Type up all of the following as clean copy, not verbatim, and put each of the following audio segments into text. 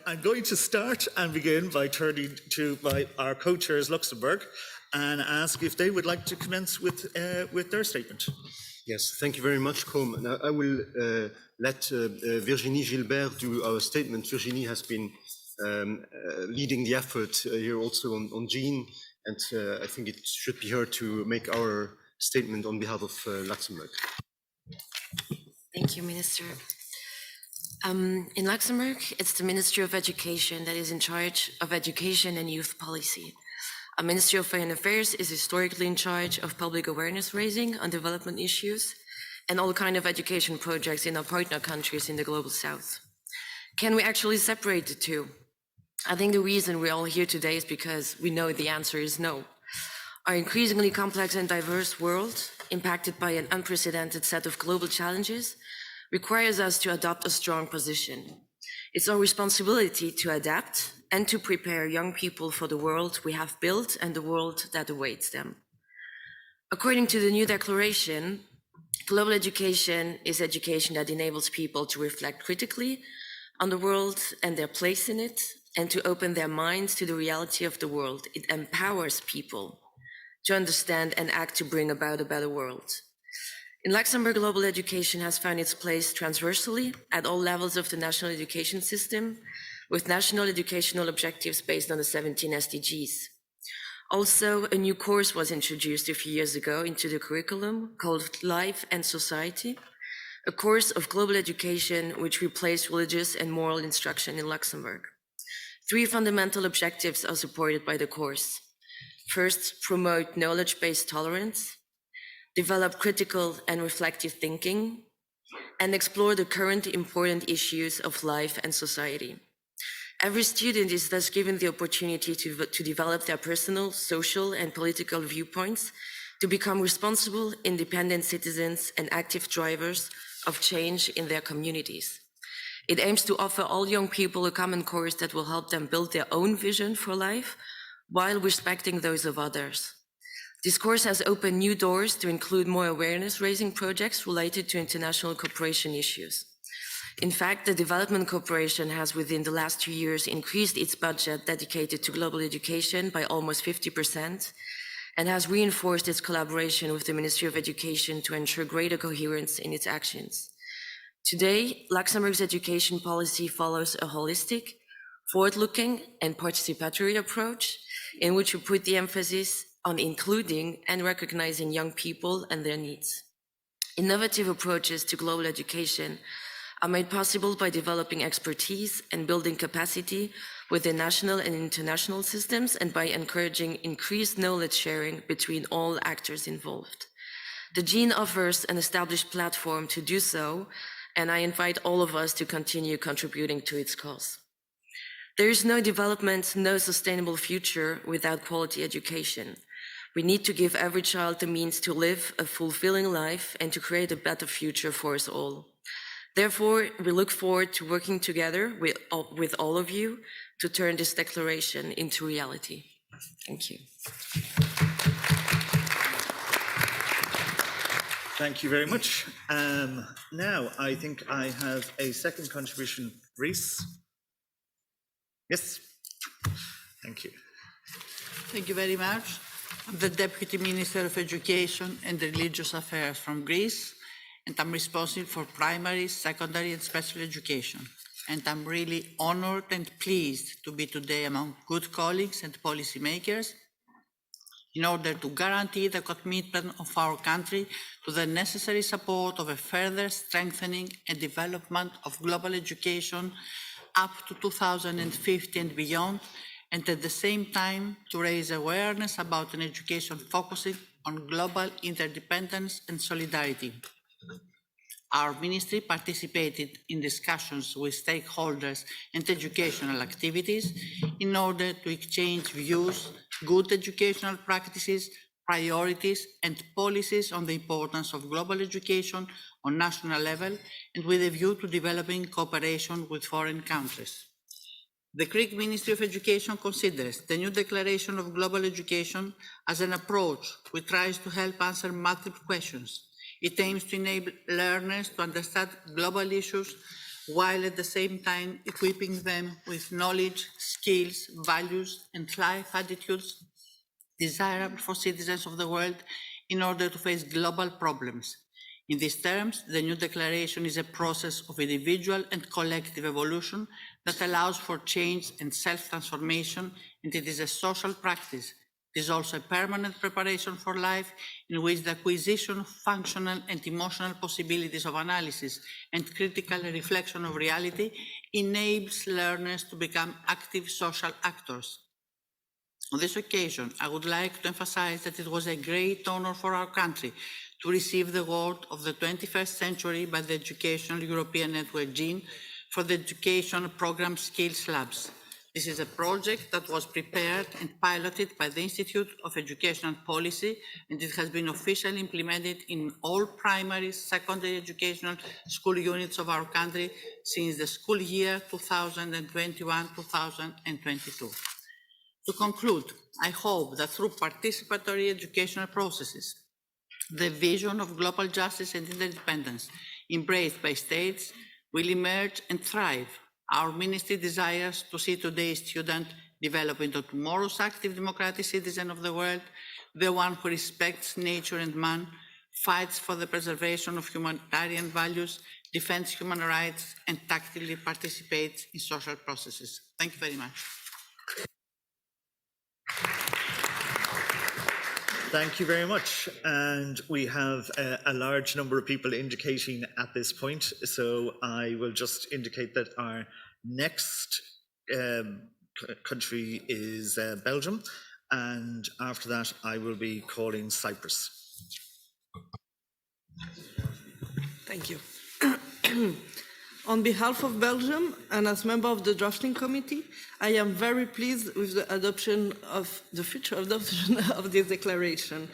I'm going to start and begin by turning to our co-chairs Luxembourg and ask if they would like to commence with their statement. Yes, thank you very much, Colm. Now, I will let Virginie Gilbert do our statement. Virginie has been leading the effort here also on GEAN, and I think it should be her to make our statement on behalf of Luxembourg. Thank you, Minister. In Luxembourg, it's the Ministry of Education that is in charge of education and youth policy. Our Ministry of Foreign Affairs is historically in charge of public awareness raising on development issues and all kinds of education projects in our partner countries in the Global South. Can we actually separate the two? I think the reason we're all here today is because we know the answer is no. Our increasingly complex and diverse world, impacted by an unprecedented set of global challenges, requires us to adopt a strong position. It's our responsibility to adapt and to prepare young people for the world we have built and the world that awaits them. According to the new declaration, global education is education that enables people to reflect critically on the world and their place in it, and to open their minds to the reality of the world. It empowers people to understand and act to bring about a better world. In Luxembourg, global education has found its place transversally at all levels of the national education system, with national educational objectives based on the 17 SDGs. Also, a new course was introduced a few years ago into the curriculum called Life and Society, a course of global education which replaced religious and moral instruction in Luxembourg. 3 fundamental objectives are supported by the course. First, promote knowledge-based tolerance, develop critical and reflective thinking, and explore the current important issues of life and society. Every student is thus given the opportunity to develop their personal, social, and political viewpoints, to become responsible, independent citizens and active drivers of change in their communities. It aims to offer all young people a common course that will help them build their own vision for life while respecting those of others. This course has opened new doors to include more awareness-raising projects related to international cooperation issues. In fact, the Development Cooperation has within the last 2 years increased its budget dedicated to global education by almost 50% and has reinforced its collaboration with the Ministry of Education to ensure greater coherence in its actions. Today, Luxembourg's education policy follows a holistic, forward-looking and participatory approach in which we put the emphasis on including and recognizing young people and their needs. Innovative approaches to global education are made possible by developing expertise and building capacity within national and international systems, and by encouraging increased knowledge sharing between all actors involved. The GEAN offers an established platform to do so, and I invite all of us to continue contributing to its cause. There is no development, no sustainable future without quality education. We need to give every child the means to live a fulfilling life and to create a better future for us all. Therefore, we look forward to working together with all of you to turn this declaration into reality. Thank you. Thank you very much. Now, I think I have a second contribution. Reese? Yes. Thank you. Thank you very much. I'm the Deputy Minister of Education and Religious Affairs from Greece, and I'm responsible for primary, secondary and special education. And I'm really honored and pleased to be today among good colleagues and policymakers in order to guarantee the commitment of our country to the necessary support of a further strengthening and development of global education up to 2050 and beyond, and at the same time to raise awareness about an education focusing on global interdependence and solidarity. Our ministry participated in discussions with stakeholders and educational activities in order to exchange views, good educational practices, priorities and policies on the importance of global education on national level, and with a view to developing cooperation with foreign countries. The Greek Ministry of Education considers the new declaration of global education as an approach which tries to help answer multiple questions. It aims to enable learners to understand global issues while at the same time equipping them with knowledge, skills, values, and life attitudes desirable for citizens of the world in order to face global problems. In these terms, the new declaration is a process of individual and collective evolution that allows for change and self-transformation, and it is a social practice. It is also a permanent preparation for life in which the acquisition of functional and emotional possibilities of analysis and critical reflection of reality enables learners to become active social actors. On this occasion, I would like to emphasize that it was a great honor for our country to receive the award of the 21st century by the Educational European Network GE for the Education Programme Skills Labs. This is a project that was prepared and piloted by the Institute of Educational Policy, and it has been officially implemented in all primary, secondary educational school units of our country since the school year 2021-2022. To conclude, I hope that through participatory educational processes, the vision of global justice and interdependence embraced by states will emerge and thrive. Our ministry desires to see today's student develop into tomorrow's active democratic citizen of the world, the one who respects nature and man, fights for the preservation of humanitarian values, defends human rights, and actively participates in social processes. Thank you very much. Thank you very much. And we have a large number of people indicating at this point. So I will just indicate that our next country is Belgium. And after that, I will be calling Cyprus. Thank you. On behalf of Belgium and as member of the drafting committee, I am very pleased with the future adoption of this declaration.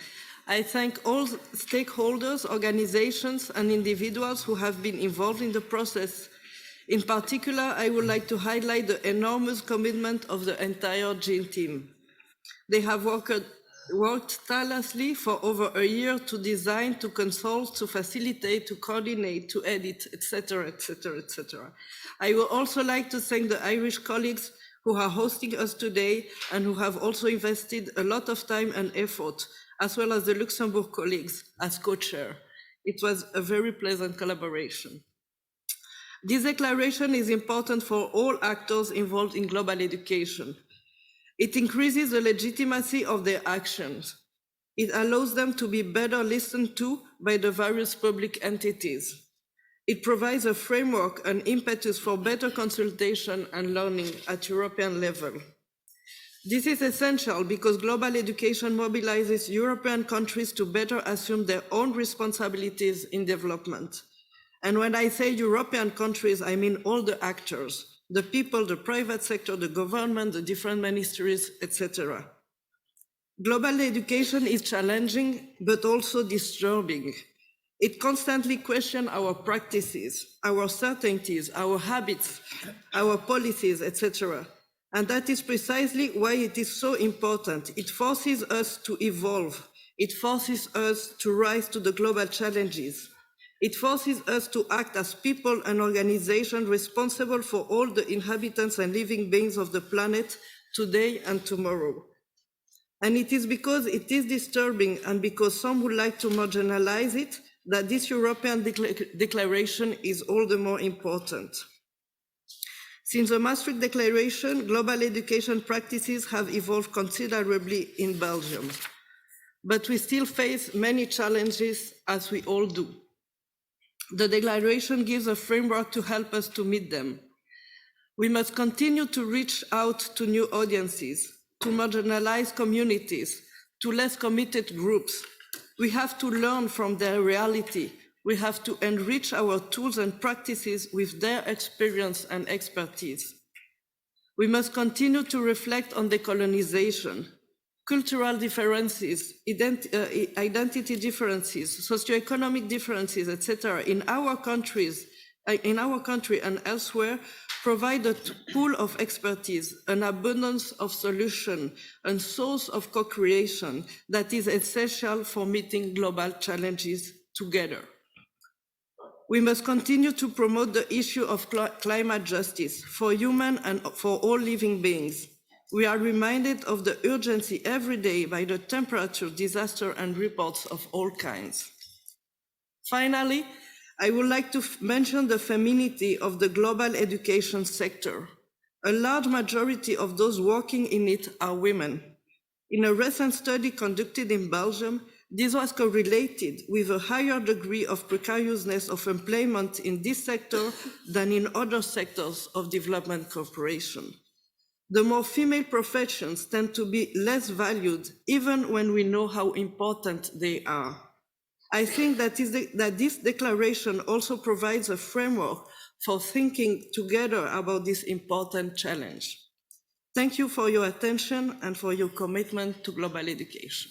I thank all stakeholders, organizations, and individuals who have been involved in the process. In particular, I would like to highlight the enormous commitment of the entire GE team. They have worked tirelessly for over a year to design, to consult, to facilitate, to coordinate, to edit, etc., etc., etc. I would also like to thank the Irish colleagues who are hosting us today and who have also invested a lot of time and effort, as well as the Luxembourg colleagues as co-chair. It was a very pleasant collaboration. This declaration is important for all actors involved in global education. It increases the legitimacy of their actions. It allows them to be better listened to by the various public entities. It provides a framework and impetus for better consultation and learning at European level. This is essential because global education mobilizes European countries to better assume their own responsibilities in development. And when I say European countries, I mean all the actors. The people, the private sector, the government, the different ministries, etc. Global education is challenging, but also disturbing. It constantly questions our practices, our certainties, our habits, our policies, etc. And that is precisely why it is so important. It forces us to evolve. It forces us to rise to the global challenges. It forces us to act as people and organizations responsible for all the inhabitants and living beings of the planet today and tomorrow. And it is because it is disturbing and because some would like to marginalize it that this European declaration is all the more important. Since the Maastricht Declaration, global education practices have evolved considerably in Belgium. But we still face many challenges, as we all do. The declaration gives a framework to help us to meet them. We must continue to reach out to new audiences, to marginalized communities, to less committed groups. We have to learn from their reality. We have to enrich our tools and practices with their experience and expertise. We must continue to reflect on decolonization, cultural differences, identity differences, socioeconomic differences, etc. in our country and elsewhere provide a pool of expertise, an abundance of solutions, a source of co-creation that is essential for meeting global challenges together. We must continue to promote the issue of climate justice for human and for all living beings. We are reminded of the urgency every day by the temperature disaster and reports of all kinds. Finally, I would like to mention the femininity of the global education sector. A large majority of those working in it are women. In a recent study conducted in Belgium, this was correlated with a higher degree of precariousness of employment in this sector than in other sectors of development cooperation. The more female professions tend to be less valued, even when we know how important they are. I think that this declaration also provides a framework for thinking together about this important challenge. Thank you for your attention and for your commitment to global education.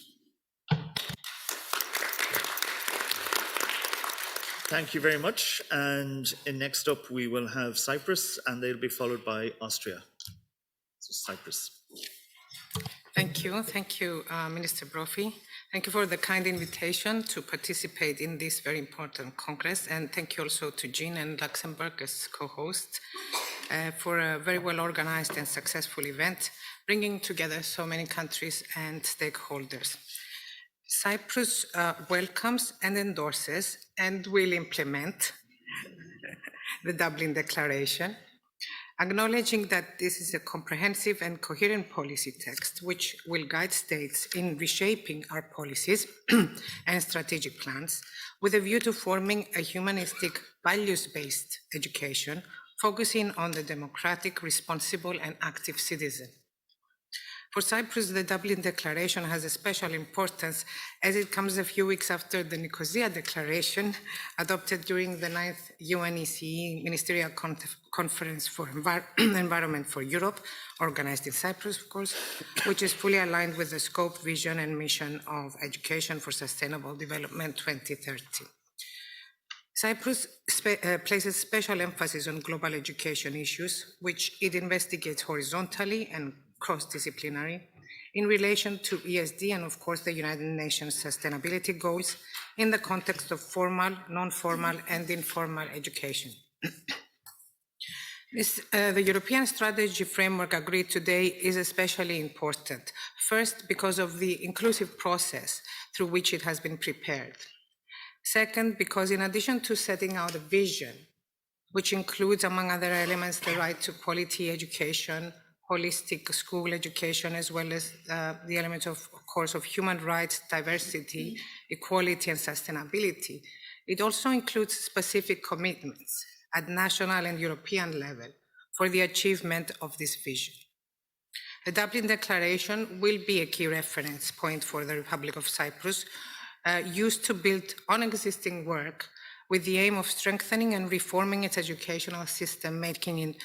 Thank you very much. And next up, we will have Cyprus, and they'll be followed by Austria. So Cyprus. Thank you, Minister Brophy. Thank you for the kind invitation to participate in this very important Congress, and thank you also to Jean and Luxembourg as co-hosts for a very well-organized and successful event, bringing together so many countries and stakeholders. Cyprus welcomes and endorses and will implement the Dublin Declaration, acknowledging that this is a comprehensive and coherent policy text which will guide states in reshaping our policies and strategic plans with a view to forming a humanistic, values-based education focusing on the democratic, responsible and active citizen. For Cyprus, the Dublin Declaration has a special importance as it comes a few weeks after the Nicosia Declaration adopted during the 9th UNECE Ministerial Conference for Environment for Europe, organized in Cyprus, of course, which is fully aligned with the scope, vision and mission of Education for Sustainable Development 2030. Cyprus places special emphasis on global education issues, which it investigates horizontally and cross-disciplinary in relation to ESD and, of course, the United Nations Sustainability Goals in the context of formal, non-formal, and informal education. The European strategy framework agreed today is especially important. First, because of the inclusive process through which it has been prepared. Second, because in addition to setting out a vision, which includes, among other elements, the right to quality education, holistic school education, as well as the elements of course, of human rights, diversity, equality, and sustainability, it also includes specific commitments at national and European level for the achievement of this vision. The Dublin Declaration will be a key reference point for the Republic of Cyprus, used to build on existing work with the aim of strengthening and reforming its educational system, making it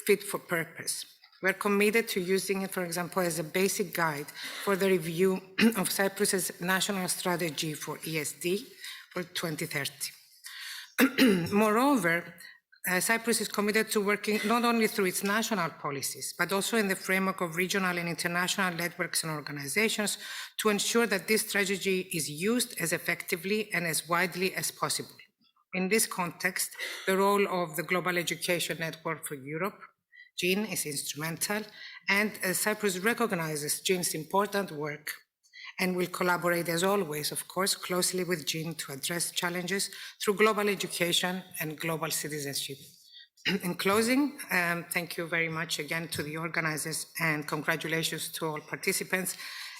fit for purpose. We're committed to using it, for example, as a basic guide for the review of Cyprus's national strategy for ESD for 2030. Moreover, Cyprus is committed to working not only through its national policies, but also in the framework of regional and international networks and organizations to ensure that this strategy is used as effectively and as widely as possible. In this context, the role of the Global Education Network for Europe, GE, is instrumental, and Cyprus recognizes GE's important work and will collaborate, as always, of course, closely with GE to address challenges through global education and global citizenship. In closing, thank you very much again to the organizers and congratulations to all participants.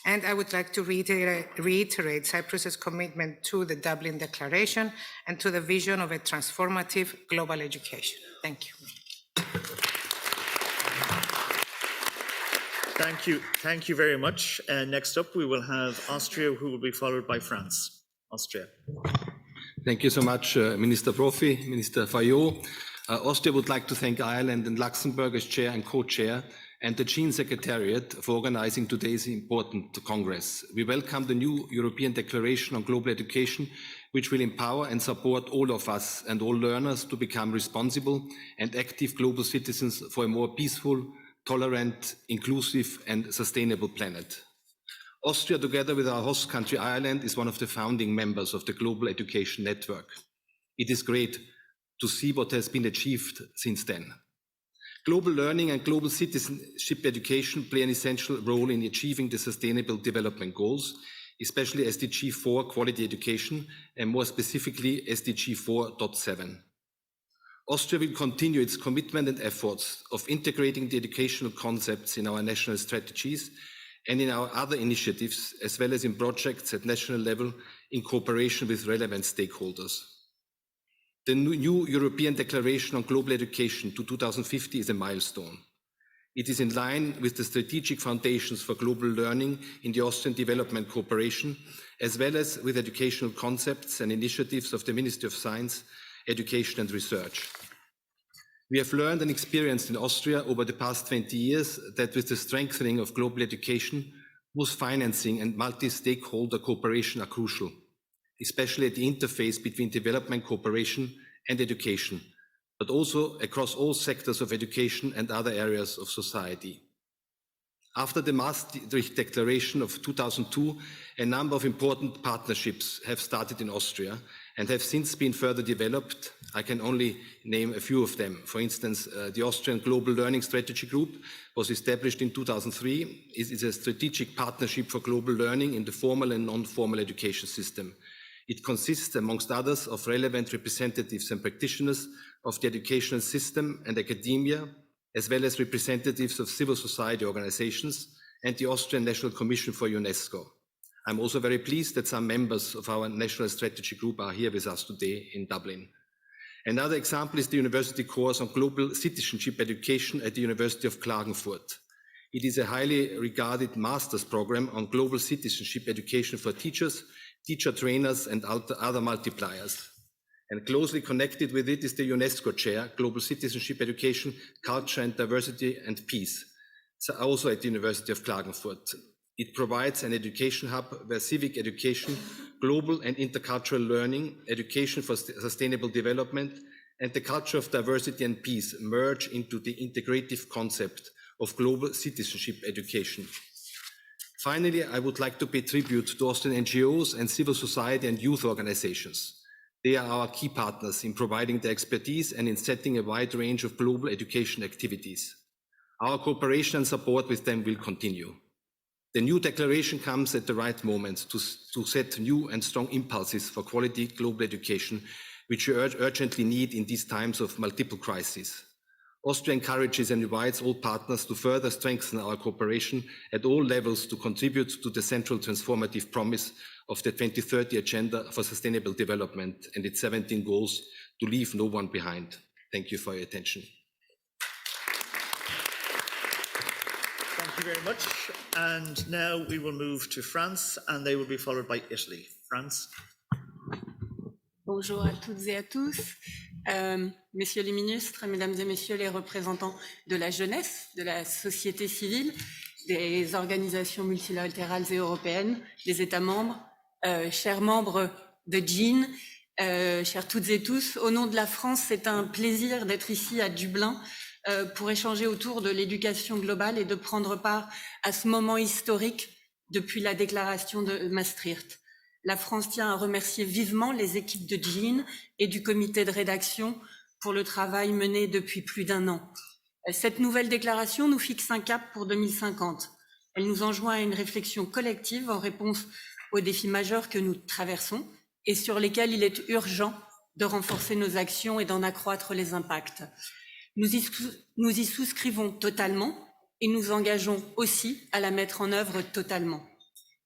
And I would like to reiterate Cyprus's commitment to the Dublin Declaration and to the vision of a transformative global education. Thank you. Thank you very much. Next up, we will have Austria, who will be followed by France. Austria. Thank you so much, Minister Brophy, Minister Fayot. Austria would like to thank Ireland and Luxembourg as chair and co-chair, and the GE Secretariat for organizing today's important Congress. We welcome the new European Declaration on Global Education, which will empower and support all of us and all learners to become responsible and active global citizens for a more peaceful, tolerant, inclusive and sustainable planet. Austria, together with our host country Ireland, is one of the founding members of the Global Education Network. It is great to see what has been achieved since then. Global learning and global citizenship education play an essential role in achieving the Sustainable Development Goals, especially SDG 4 quality education, and more specifically SDG 4.7. Austria will continue its commitment and efforts of integrating the educational concepts in our national strategies and in our other initiatives, as well as in projects at national level in cooperation with relevant stakeholders. The new European Declaration on Global Education to 2050 is a milestone. It is in line with the strategic foundations for global learning in the Austrian Development Cooperation, as well as with educational concepts and initiatives of the Ministry of Science, Education and Research. We have learned and experienced in Austria over the past 20 years that with the strengthening of global education, both financing and multi-stakeholder cooperation are crucial, especially at the interface between development cooperation and education, but also across all sectors of education and other areas of society. After the Maastricht Declaration of 2002, a number of important partnerships have started in Austria and have since been further developed. I can only name a few of them. For instance, the Austrian Global Learning Strategy Group was established in 2003. It is a strategic partnership for global learning in the formal and non-formal education system. It consists, amongst others, of relevant representatives and practitioners of the educational system and academia, as well as representatives of civil society organizations and the Austrian National Commission for UNESCO. I'm also very pleased that some members of our National Strategy Group are here with us today in Dublin. Another example is the university course on global citizenship education at the University of Klagenfurt. It is a highly regarded master's program on global citizenship education for teachers, teacher trainers, and other multipliers. And closely connected with it is the UNESCO Chair, Global Citizenship Education, Culture and Diversity and Peace, so also at the University of Klagenfurt. It provides an education hub where civic education, global and intercultural learning, education for sustainable development, and the culture of diversity and peace merge into the integrative concept of global citizenship education. Finally, I would like to pay tribute to Austrian NGOs and civil society and youth organizations. They are our key partners in providing the expertise and in setting a wide range of global education activities. Our cooperation and support with them will continue. The new declaration comes at the right moment to set new and strong impulses for quality global education, which we urgently need in these times of multiple crises. Austria encourages and invites all partners to further strengthen our cooperation at all levels to contribute to the central transformative promise of the 2030 Agenda for Sustainable Development and its 17 goals to leave no one behind. Thank you for your attention. Thank you very much. And now we will move to France, and they will be followed by Italy. France. Bonjour à toutes et à tous. Messieurs les ministres, mesdames et messieurs les représentants de la jeunesse, de la société civile, des organisations multilatérales et européennes, des États membres, chers membres de GE, chers toutes et tous, au nom de la France, c'est un plaisir d'être ici à Dublin pour échanger autour de l'éducation globale et de prendre part à ce moment historique depuis la déclaration de Maastricht. La France tient à remercier vivement les équipes de GE et du comité de rédaction pour le travail mené depuis plus d'1 an. Cette nouvelle déclaration nous fixe un cap pour 2050. Elle nous enjoint à une réflexion collective en réponse aux défis majeurs que nous traversons et sur lesquels il est urgent de renforcer nos actions et d'en accroître les impacts. Nous y souscrivons totalement et nous engageons aussi à la mettre en œuvre totalement.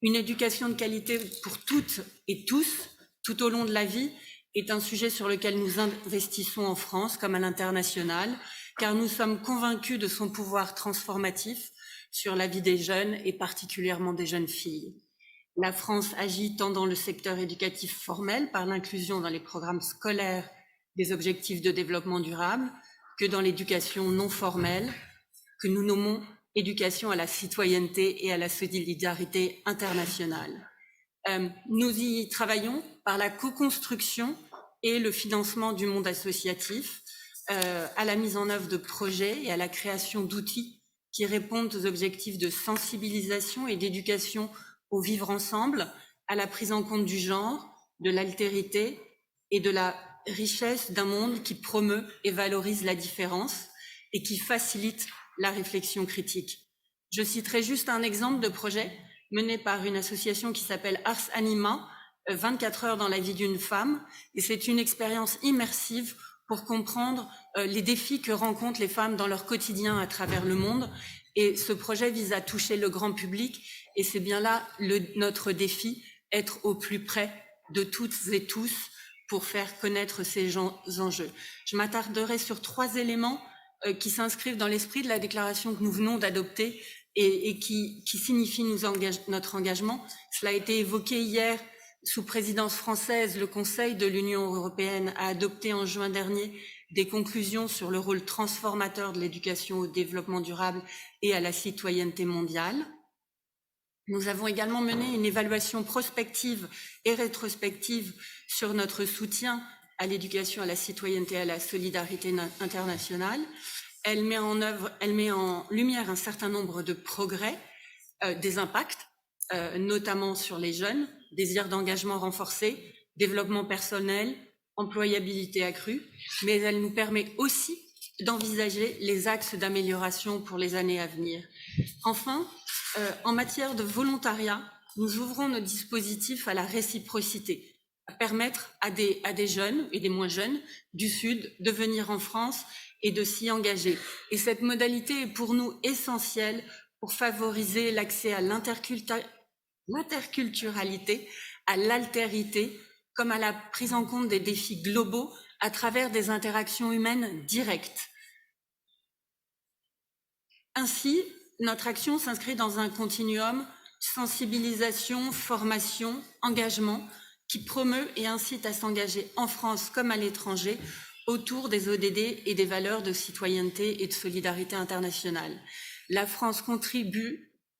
Une éducation de qualité pour toutes et tous, tout au long de la vie, est un sujet sur lequel nous investissons en France comme à l'international, car nous sommes convaincus de son pouvoir transformatif sur la vie des jeunes et particulièrement des jeunes filles. La France agit tant dans le secteur éducatif formel par l'inclusion dans les programmes scolaires des objectifs de développement durable que dans l'éducation non formelle que nous nommons éducation à la citoyenneté et à la solidarité internationale. Nous y travaillons par la co-construction et le financement du monde associatif, à la mise en œuvre de projets et à la création d'outils qui répondent aux objectifs de sensibilisation et d'éducation au vivre ensemble, à la prise en compte du genre, de l'altérité et de la richesse d'un monde qui promeut et valorise la différence et qui facilite la réflexion critique. Je citerai juste un exemple de projet mené par une association qui s'appelle Ars Anima, 24 heures dans la vie d'une femme, et c'est une expérience immersive pour comprendre les défis que rencontrent les femmes dans leur quotidien à travers le monde. Et ce projet vise à toucher le grand public, et c'est bien là notre défi, être au plus près de toutes et tous pour faire connaître ces enjeux. Je m'attarderai sur 3 éléments qui s'inscrivent dans l'esprit de la déclaration que nous venons d'adopter et qui signifient notre engagement. Cela a été évoqué hier. Sous présidence française, le Conseil de l'Union européenne a adopté en juin dernier des conclusions sur le rôle transformateur de l'éducation au développement durable et à la citoyenneté mondiale. Nous avons également mené une évaluation prospective et rétrospective sur notre soutien à l'éducation, à la citoyenneté et à la solidarité internationale. Elle met en lumière un certain nombre de progrès, des impacts, notamment sur les jeunes, désir d'engagement renforcé, développement personnel, employabilité accrue, mais elle nous permet aussi d'envisager les axes d'amélioration pour les années à venir. Enfin, en matière de volontariat, nous ouvrons nos dispositifs à la réciprocité, à permettre à des jeunes et des moins jeunes du Sud de venir en France et de s'y engager. Et cette modalité est pour nous essentielle pour favoriser l'accès à l'interculturalité, à l'altérité, comme à la prise en compte des défis globaux à travers des interactions humaines directes. Ainsi, notre action s'inscrit dans un continuum sensibilisation, formation, engagement qui promeut et incite à s'engager en France comme à l'étranger autour des ODD et des valeurs de citoyenneté et de solidarité internationale. La France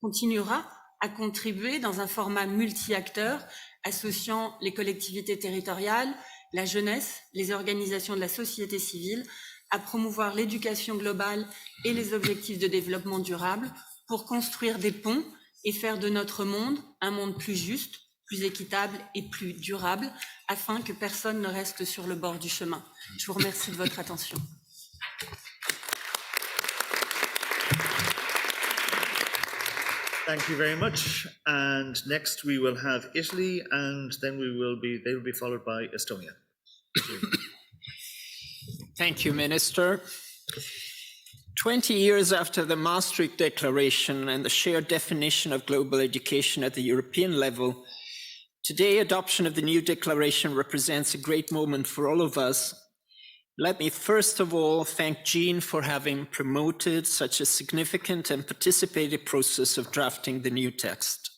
continuera à contribuer dans un format multi-acteurs associant les collectivités territoriales, la jeunesse, les organisations de la société civile, à promouvoir l'éducation globale et les objectifs de développement durable pour construire des ponts et faire de notre monde un monde plus juste, plus équitable et plus durable, afin que personne ne reste sur le bord du chemin. Je vous remercie de votre attention. Thank you very much. And next we will have Italy, and then they will be followed by Estonia. Thank you, Minister. 20 years after the Maastricht Declaration and the shared definition of global education at the European level, today adoption of the new declaration represents a great moment for all of us. Let me first of all thank Jean for having promoted such a significant and participative process of drafting the new text.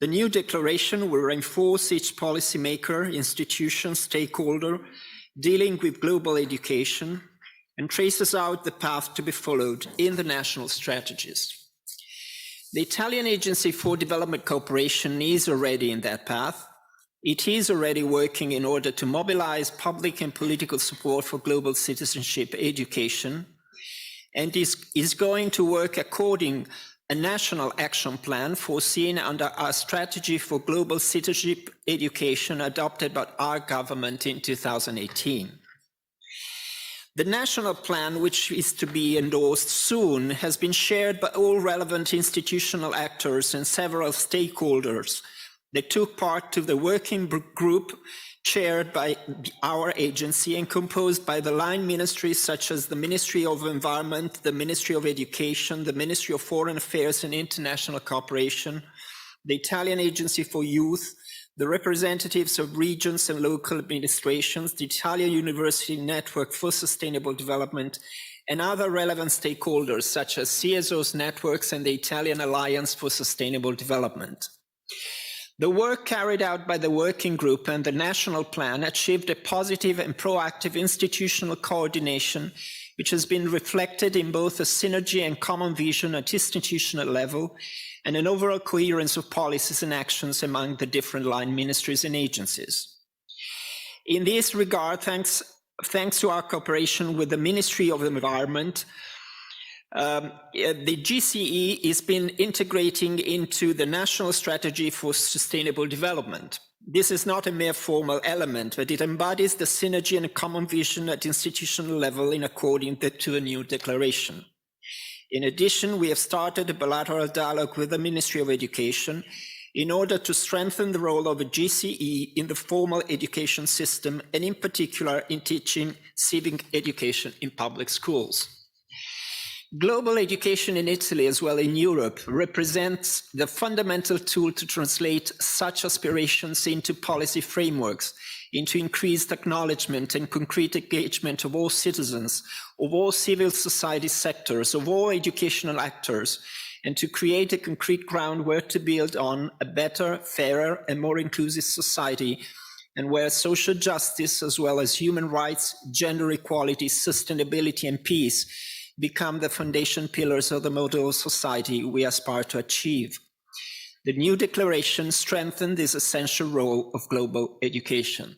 The new declaration will reinforce each policymaker, institution, stakeholder dealing with global education and traces out the path to be followed in the national strategies. The Italian Agency for Development Cooperation is already in that path. It is already working in order to mobilize public and political support for global citizenship education, and is going to work according a national action plan foreseen under our strategy for global citizenship education adopted by our government in 2018. The national plan, which is to be endorsed soon, has been shared by all relevant institutional actors and several stakeholders. They took part to the working group chaired by our agency and composed by the line ministries such as the Ministry of Environment, the Ministry of Education, the Ministry of Foreign Affairs and International Cooperation, the Italian Agency for Youth, the representatives of regions and local administrations, the Italian University Network for Sustainable Development, and other relevant stakeholders such as CSO's networks and the Italian Alliance for Sustainable Development. The work carried out by the working group and the national plan achieved a positive and proactive institutional coordination, which has been reflected in both a synergy and common vision at institutional level and an overall coherence of policies and actions among the different line ministries and agencies. In this regard, thanks to our cooperation with the Ministry of Environment, the GCE has been integrating into the National Strategy for Sustainable Development. This is not a mere formal element, but it embodies the synergy and common vision at institutional level in accordance to a new declaration. In addition, we have started a bilateral dialogue with the Ministry of Education in order to strengthen the role of a GCE in the formal education system, and in particular in teaching civic education in public schools. Global education in Italy, as well in Europe, represents the fundamental tool to translate such aspirations into policy frameworks, into increased acknowledgement and concrete engagement of all citizens, of all civil society sectors, of all educational actors, and to create a concrete groundwork to build on a better, fairer, and more inclusive society, and where social justice, as well as human rights, gender equality, sustainability, and peace become the foundation pillars of the model of society we aspire to achieve. The new declaration strengthened this essential role of global education.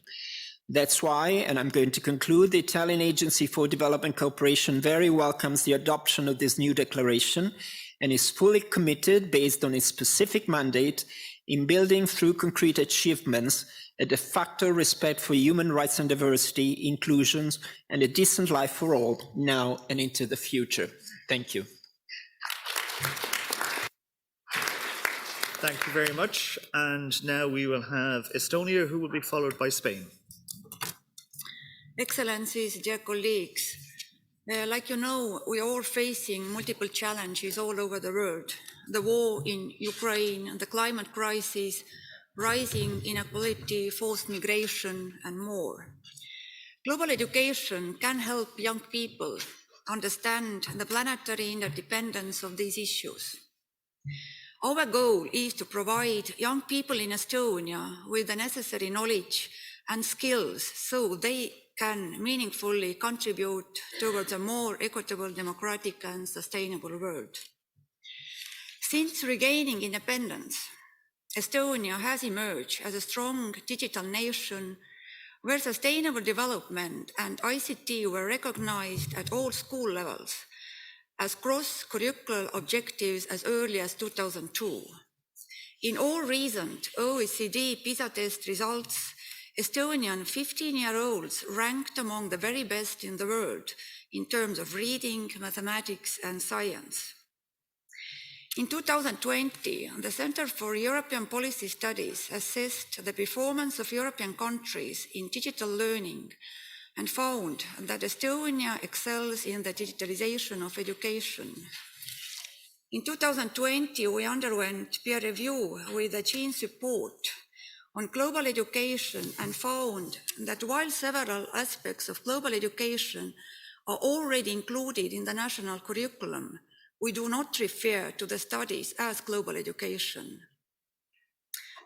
That's why, and I'm going to conclude, the Italian Agency for Development Cooperation very welcomes the adoption of this new declaration and is fully committed, based on its specific mandate, in building through concrete achievements a de facto respect for human rights and diversity, inclusions, and a decent life for all, now and into the future. Thank you. Thank you very much. And now we will have Estonia, who will be followed by Spain. Excellencies, dear colleagues, like you know, we are all facing multiple challenges all over the world. The war in Ukraine, the climate crisis, rising inequality, forced migration, and more. Global education can help young people understand the planetary interdependence of these issues. Our goal is to provide young people in Estonia with the necessary knowledge and skills so they can meaningfully contribute towards a more equitable, democratic, and sustainable world. Since regaining independence, Estonia has emerged as a strong digital nation where sustainable development and ICT were recognized at all school levels as cross-curricular objectives as early as 2002. In all recent OECD PISA test results, Estonian 15-year-olds ranked among the very best in the world in terms of reading, mathematics, and science. In 2020, the Center for European Policy Studies assessed the performance of European countries in digital learning and found that Estonia excels in the digitalization of education. In 2020, we underwent peer review with the GE support on global education and found that while several aspects of global education are already included in the national curriculum, we do not refer to the studies as global education.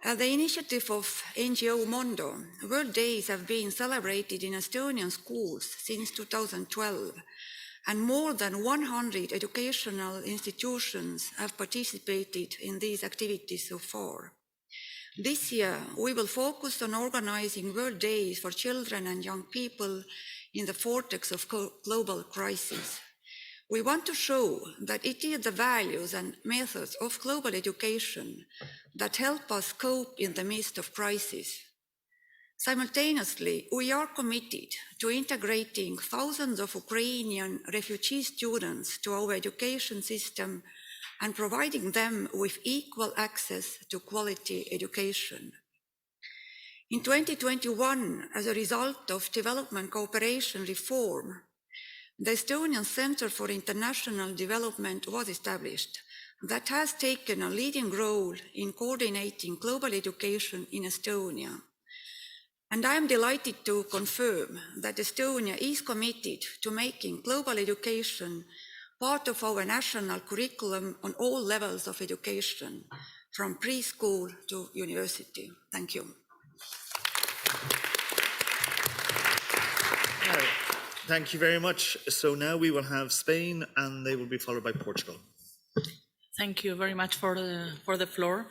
At the initiative of NGO Mondo, World Days have been celebrated in Estonian schools since 2012, and more than 100 educational institutions have participated in these activities so far. This year, we will focus on organizing World Days for children and young people in the vortex of global crisis. We want to show that it is the values and methods of global education that help us cope in the midst of crisis. Simultaneously, we are committed to integrating thousands of Ukrainian refugee students to our education system and providing them with equal access to quality education. In 2021, as a result of development cooperation reform, the Estonian Center for International Development was established that has taken a leading role in coordinating global education in Estonia. And I am delighted to confirm that Estonia is committed to making global education part of our national curriculum on all levels of education, from preschool to university. Thank you. Thank you very much. So now we will have Spain, and they will be followed by Portugal. Thank you very much for the floor.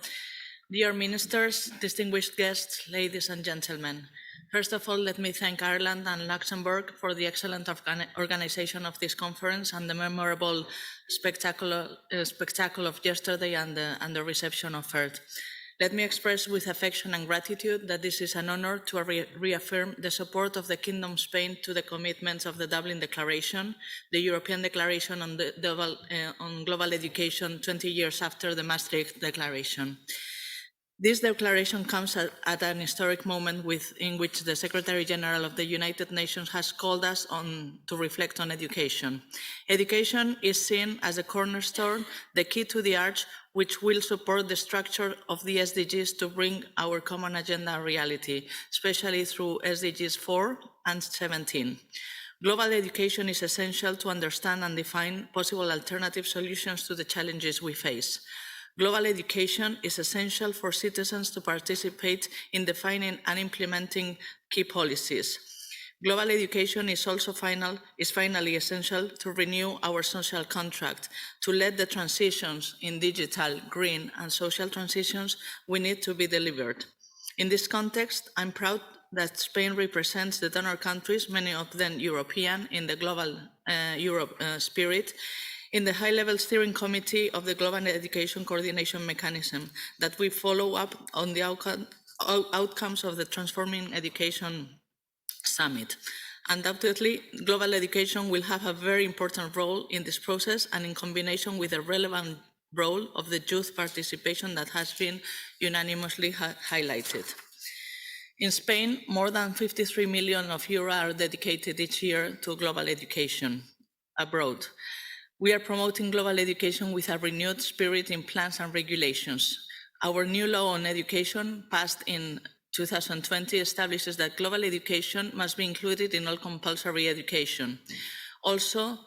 Dear ministers, distinguished guests, ladies and gentlemen. First of all, let me thank Ireland and Luxembourg for the excellent organization of this conference and the memorable spectacle of yesterday and the reception offered. Let me express with affection and gratitude that this is an honor to reaffirm the support of the Kingdom of Spain to the commitments of the Dublin Declaration, the European Declaration on Global Education 20 years after the Maastricht Declaration. This declaration comes at an historic moment in which the Secretary General of the United Nations has called us on to reflect on education. Education is seen as a cornerstone, the key to the arch, which will support the structure of the SDGs to bring our common agenda a reality, especially through SDGs 4 and 17. Global education is essential to understand and define possible alternative solutions to the challenges we face. Global education is essential for citizens to participate in defining and implementing key policies. Global education is also finally essential to renew our social contract, to let the transitions in digital, green, and social transitions we need to be delivered. In this context, I'm proud that Spain represents the donor countries, many of them European, in the Global Europe spirit, in the high-level steering committee of the Global Education Coordination Mechanism, that we follow up on the outcomes of the Transforming Education Summit. Undoubtedly, global education will have a very important role in this process and in combination with the relevant role of the youth participation that has been unanimously highlighted. In Spain, more than 53 million euros are dedicated each year to global education abroad. We are promoting global education with a renewed spirit in plans and regulations. Our new law on education, passed in 2020, establishes that global education must be included in all compulsory education. Also,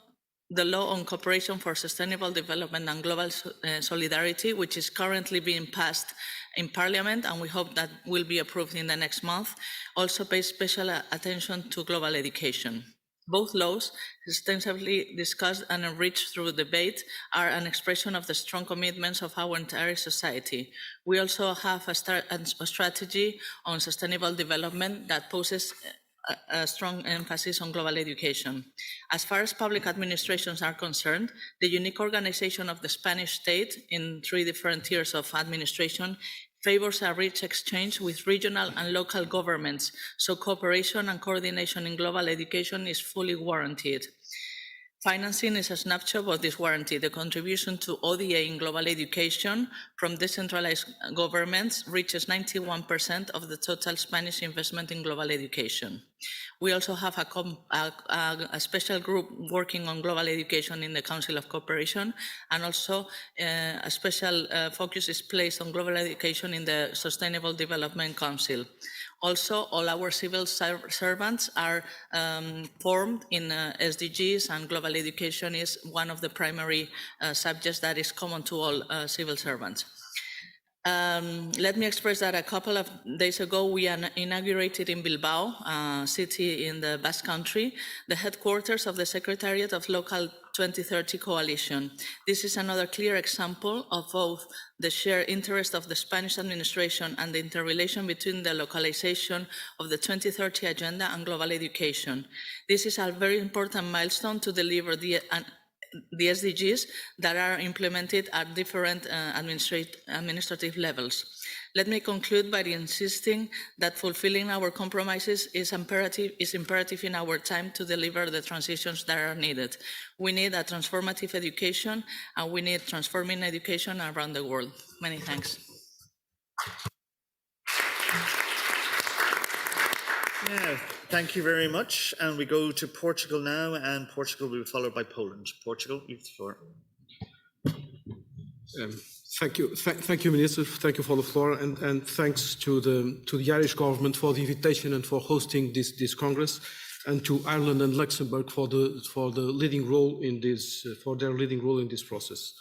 the law on cooperation for sustainable development and global solidarity, which is currently being passed in Parliament, and we hope that will be approved in the next month, also pays special attention to global education. Both laws, extensively discussed and enriched through debate, are an expression of the strong commitments of our entire society. We also have a strategy on sustainable development that poses a strong emphasis on global education. As far as public administrations are concerned, the unique organization of the Spanish state in 3 different tiers of administration favors a rich exchange with regional and local governments, so cooperation and coordination in global education is fully warranted. Financing is a snapshot of this warranty. The contribution to ODA in global education from decentralized governments reaches 91% of the total Spanish investment in global education. We also have a special group working on global education in the Council of Cooperation, and also a special focus is placed on global education in the Sustainable Development Council. Also, all our civil servants are formed in SDGs, and global education is one of the primary subjects that is common to all civil servants. Let me express that a couple of days ago, we inaugurated in Bilbao, a city in the Basque Country, the headquarters of the Secretariat of Local 2030 Coalition. This is another clear example of both the shared interest of the Spanish administration and the interrelation between the localization of the 2030 agenda and global education. This is a very important milestone to deliver the SDGs that are implemented at different administrative levels. Let me conclude by insisting that fulfilling our compromises is imperative in our time to deliver the transitions that are needed. We need a transformative education, and we need transforming education around the world. Many thanks. Yeah, thank you very much. And we go to Portugal now, and Portugal will be followed by Poland. Portugal, you have the floor. Thank you, Minister. Thank you for the floor, and thanks to the Irish government for the invitation and for hosting this Congress, and to Ireland and Luxembourg for the leading role in this their leading role in this process.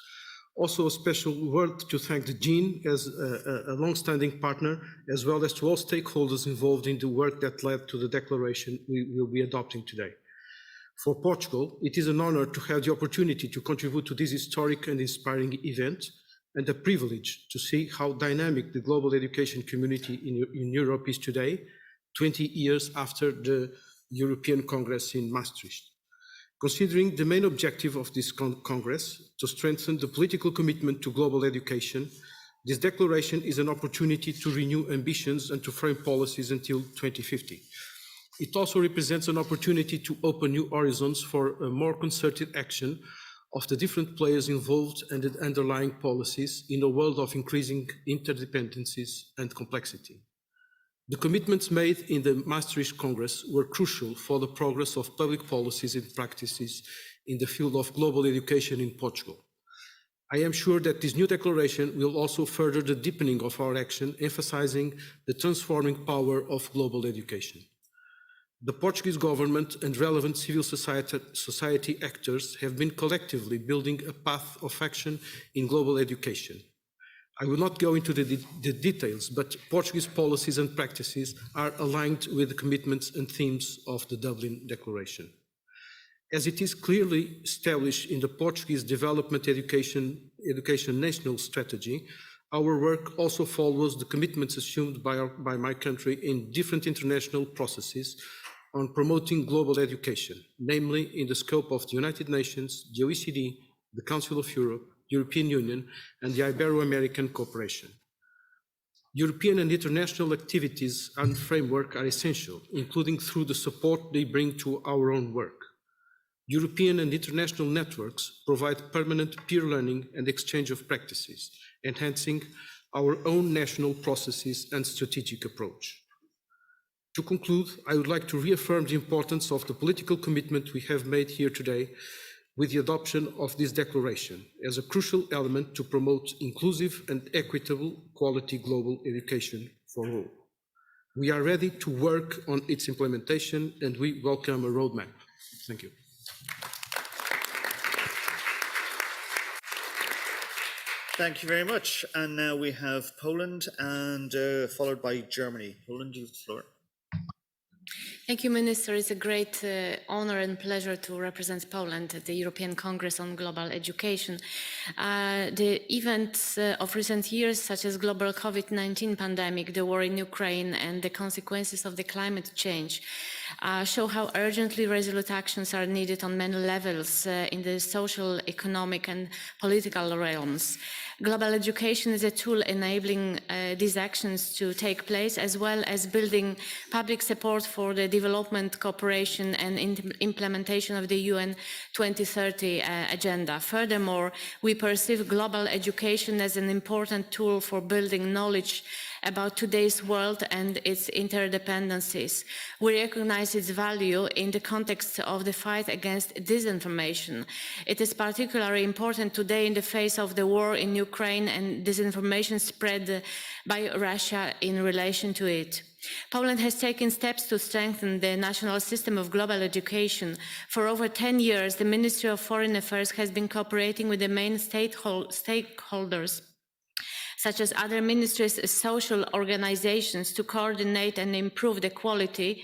Also, a special word to thank the GE as a long-standing partner, as well as to all stakeholders involved in the work that led to the declaration we will be adopting today. For Portugal, it is an honor to have the opportunity to contribute to this historic and inspiring event, and a privilege to see how dynamic the global education community in Europe is today, 20 years after the European Congress in Maastricht. Considering the main objective of this Congress, to strengthen the political commitment to global education, This declaration is an opportunity to renew ambitions and to frame policies until 2050. It also represents an opportunity to open new horizons for a more concerted action of the different players involved and the underlying policies in a world of increasing interdependencies and complexity. The commitments made in the Maastricht Congress were crucial for the progress of public policies and practices in the field of global education in Portugal. I am sure that this new declaration will also further the deepening of our action, emphasizing the transforming power of global education. The Portuguese government and relevant civil society actors have been collectively building a path of action in global education. I will not go into the details, but Portuguese policies and practices are aligned with the commitments and themes of the Dublin Declaration. As it is clearly established in the Portuguese Development Education National Strategy, our work also follows the commitments assumed by my country in different international processes on promoting global education, namely in the scope of the United Nations, the OECD, the Council of Europe, European Union, and the Ibero-American Cooperation. European and international activities and framework are essential, including through the support they bring to our own work. European and international networks provide permanent peer learning and exchange of practices, enhancing our own national processes and strategic approach. To conclude, I would like to reaffirm the importance of the political commitment we have made here today with the adoption of this declaration as a crucial element to promote inclusive and equitable quality global education for all. We are ready to work on its implementation and we welcome a roadmap. Thank you. Thank you very much. And now we have Poland and followed by Germany. Poland, you have the floor. Thank you, Minister. It's a great honor and pleasure to represent Poland at the European Congress on Global Education. The events of recent years, such as global COVID-19 pandemic, the war in Ukraine, and the consequences of the climate change, show how urgently resolute actions are needed on many levels in the social, economic, and political realms. Global education is a tool enabling these actions to take place, as well as building public support for the development, cooperation, and implementation of the UN 2030 agenda. Furthermore, we perceive global education as an important tool for building knowledge about today's world and its interdependencies. We recognize its value in the context of the fight against disinformation. It is particularly important today in the face of the war in Ukraine and disinformation spread by Russia in relation to it. Poland has taken steps to strengthen the national system of global education. For over 10 years, the Ministry of Foreign Affairs has been cooperating with the main stakeholders, such as other ministries, social organizations, to coordinate and improve the quality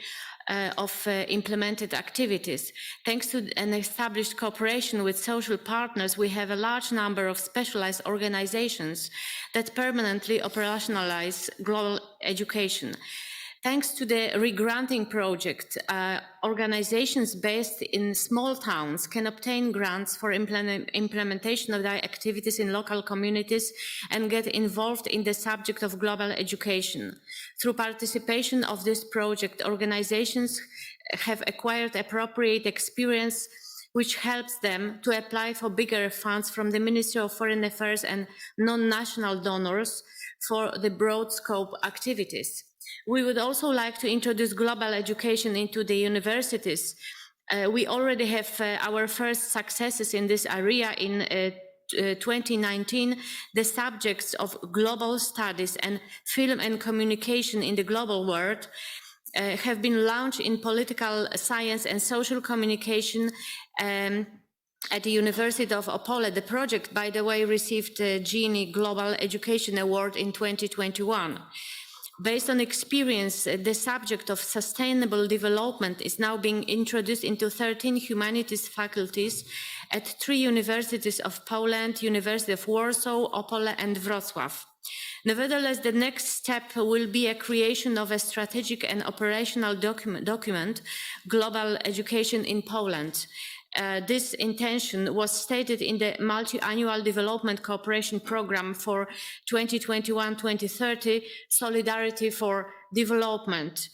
of implemented activities. Thanks to an established cooperation with social partners, we have a large number of specialized organizations that permanently operationalize global education. Thanks to the regranting project, organizations based in small towns can obtain grants for implementation of their activities in local communities and get involved in the subject of global education. Through participation of this project, organizations have acquired appropriate experience which helps them to apply for bigger funds from the Ministry of Foreign Affairs and non-national donors for the broad scope activities. We would also like to introduce global education into the universities. We already have our first successes in this area. In 2019, the subjects of global studies and film and communication in the global world have been launched in political science and social communication at the University of Opole. The project, by the way, received the GE Global Education Award in 2021. Based on experience, the subject of sustainable development is now being introduced into 13 humanities faculties at 3 universities of Poland, University of Warsaw, Opole, and Wrocław. Nevertheless, the next step will be a creation of a strategic and operational document, Global Education in Poland. this intention was stated in the Multi-Annual Development Cooperation Programme for 2021-2030, Solidarity for Development.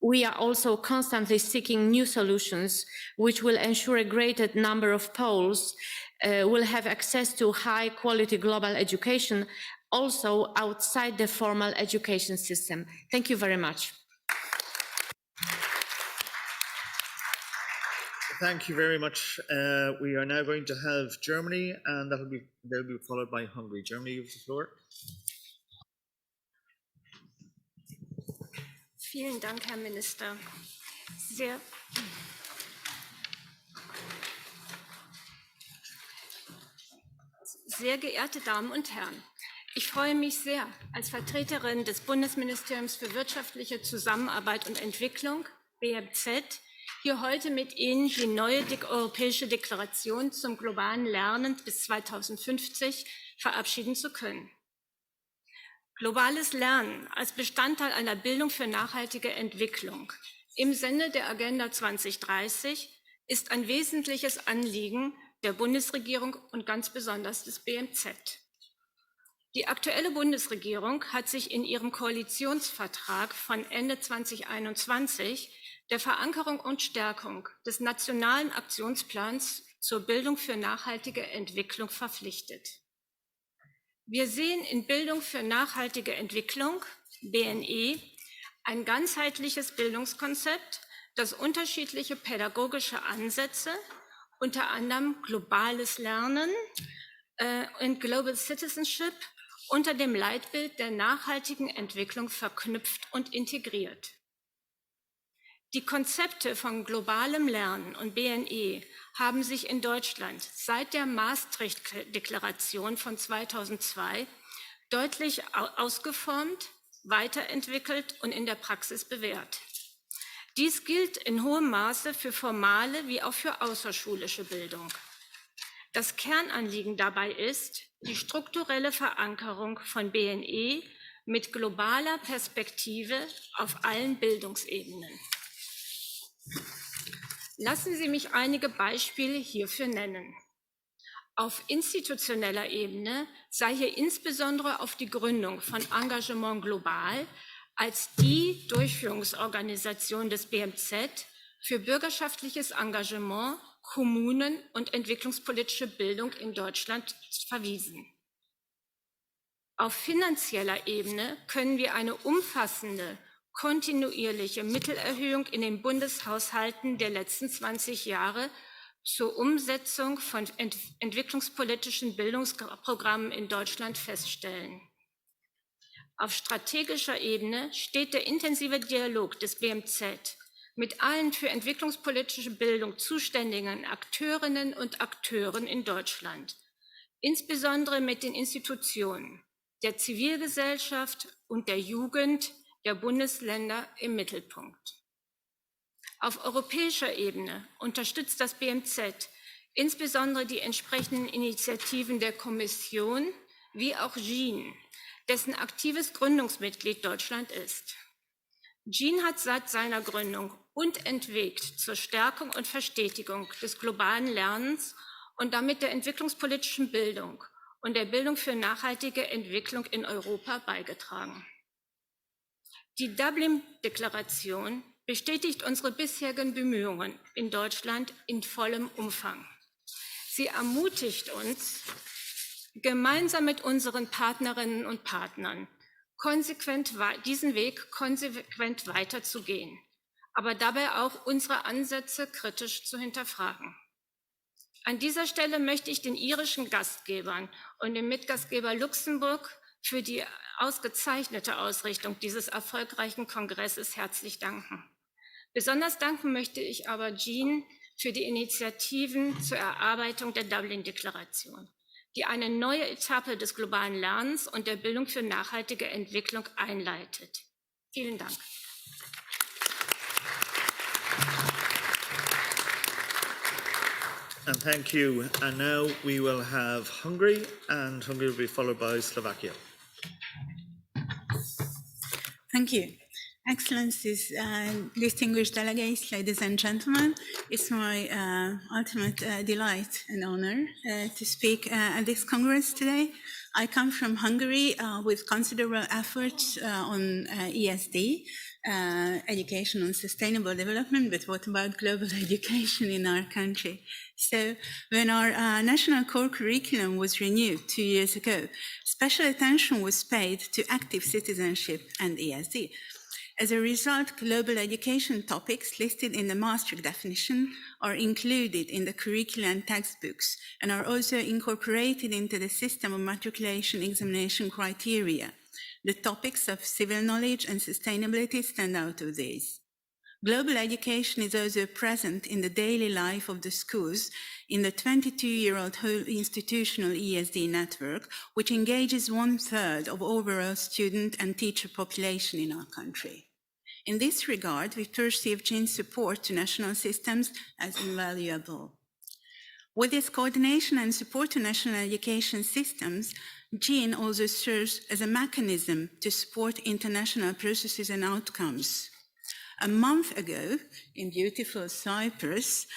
We are also constantly seeking new solutions which will ensure a greater number of Poles will have access to high quality global education, also outside the formal education system. Thank you very much. Thank you very much. We are now going to have Germany, and they'll be followed by Hungary. Germany, you have the floor. Vielen Dank, Herr Minister. Sehr geehrte Damen und Herren, ich freue mich sehr, als Vertreterin des Bundesministeriums für wirtschaftliche Zusammenarbeit und Entwicklung, BMZ, hier heute mit Ihnen die neue Europäische Deklaration zum globalen Lernen bis 2050 verabschieden zu können. Globales Lernen als Bestandteil einer Bildung für nachhaltige Entwicklung im Sinne der Agenda 2030 ist ein wesentliches Anliegen der Bundesregierung und ganz besonders des BMZ. Die aktuelle Bundesregierung hat sich in ihrem Koalitionsvertrag von Ende 2021 der Verankerung und Stärkung des nationalen Aktionsplans zur Bildung für nachhaltige Entwicklung verpflichtet. Wir sehen in Bildung für nachhaltige Entwicklung, BNE, ein ganzheitliches Bildungskonzept, das unterschiedliche pädagogische Ansätze, unter anderem globales Lernen und Global Citizenship, unter dem Leitbild der nachhaltigen Entwicklung verknüpft und integriert. Die Konzepte von globalem Lernen und BNE haben sich in Deutschland seit der Maastricht-Deklaration von 2002 deutlich ausgeformt, weiterentwickelt und in der Praxis bewährt. Dies gilt in hohem Maße für formale wie auch für außerschulische Bildung. Das Kernanliegen dabei ist die strukturelle Verankerung von BNE mit globaler Perspektive auf allen Bildungsebenen. Lassen Sie mich einige Beispiele hierfür nennen. Auf institutioneller Ebene sei hier insbesondere auf die Gründung von Engagement Global als die Durchführungsorganisation des BMZ für bürgerschaftliches Engagement, Kommunen und entwicklungspolitische Bildung in Deutschland verwiesen. Auf finanzieller Ebene können wir eine umfassende, kontinuierliche Mittelerhöhung in den Bundeshaushalten der letzten 20 Jahre zur Umsetzung von entwicklungspolitischen Bildungsprogrammen in Deutschland feststellen. Auf strategischer Ebene steht der intensive Dialog des BMZ mit allen für entwicklungspolitische Bildung zuständigen Akteurinnen und Akteuren in Deutschland, insbesondere mit den Institutionen der Zivilgesellschaft und der Jugend der Bundesländer im Mittelpunkt. Auf europäischer Ebene unterstützt das BMZ insbesondere die entsprechenden Initiativen der Kommission wie auch GE2050, dessen aktives Gründungsmitglied Deutschland ist. GE2050 hat seit seiner Gründung und entwegt zur Stärkung und Verstetigung des globalen Lernens und damit der entwicklungspolitischen Bildung und der Bildung für nachhaltige Entwicklung in Europa beigetragen. Die Dublin Declaration bestätigt unsere bisherigen Bemühungen in Deutschland in vollem Umfang. Sie ermutigt uns, gemeinsam mit unseren Partnerinnen und Partnern diesen Weg konsequent weiterzugehen, aber dabei auch unsere Ansätze kritisch zu hinterfragen. An dieser Stelle möchte ich den irischen Gastgebern und dem Mitgastgeber Luxemburg für die ausgezeichnete Ausrichtung dieses erfolgreichen Kongresses herzlich danken. Besonders danken möchte ich aber GE2050 für die Initiativen zur Erarbeitung der Dublin-Deklaration, die eine neue Etappe des globalen Lernens und der Bildung für nachhaltige Entwicklung einleitet. Vielen Dank. And thank you. And now we will have Hungary, and Hungary will be followed by Slovakia. Thank you. Excellencies, distinguished delegates, ladies and gentlemen, it's my ultimate delight and honor to speak at this Congress today. I come from Hungary with considerable efforts on ESD, education on sustainable development, but what about global education in our country? So when our national core curriculum was renewed 2 years ago, special attention was paid to active citizenship and ESD. As a result, global education topics listed in the Maastricht definition are included in the curricula and textbooks and are also incorporated into the system of matriculation examination criteria. The topics of civil knowledge and sustainability stand out of these. Global education is also present in the daily life of the schools in the 22-year-old whole institutional ESD network, which engages 1/3 of overall student and teacher population in our country. In this regard, we perceive GE's support to national systems as invaluable. With its coordination and support to national education systems, GE also serves as a mechanism to support international processes and outcomes. A month ago, in beautiful Cyprus,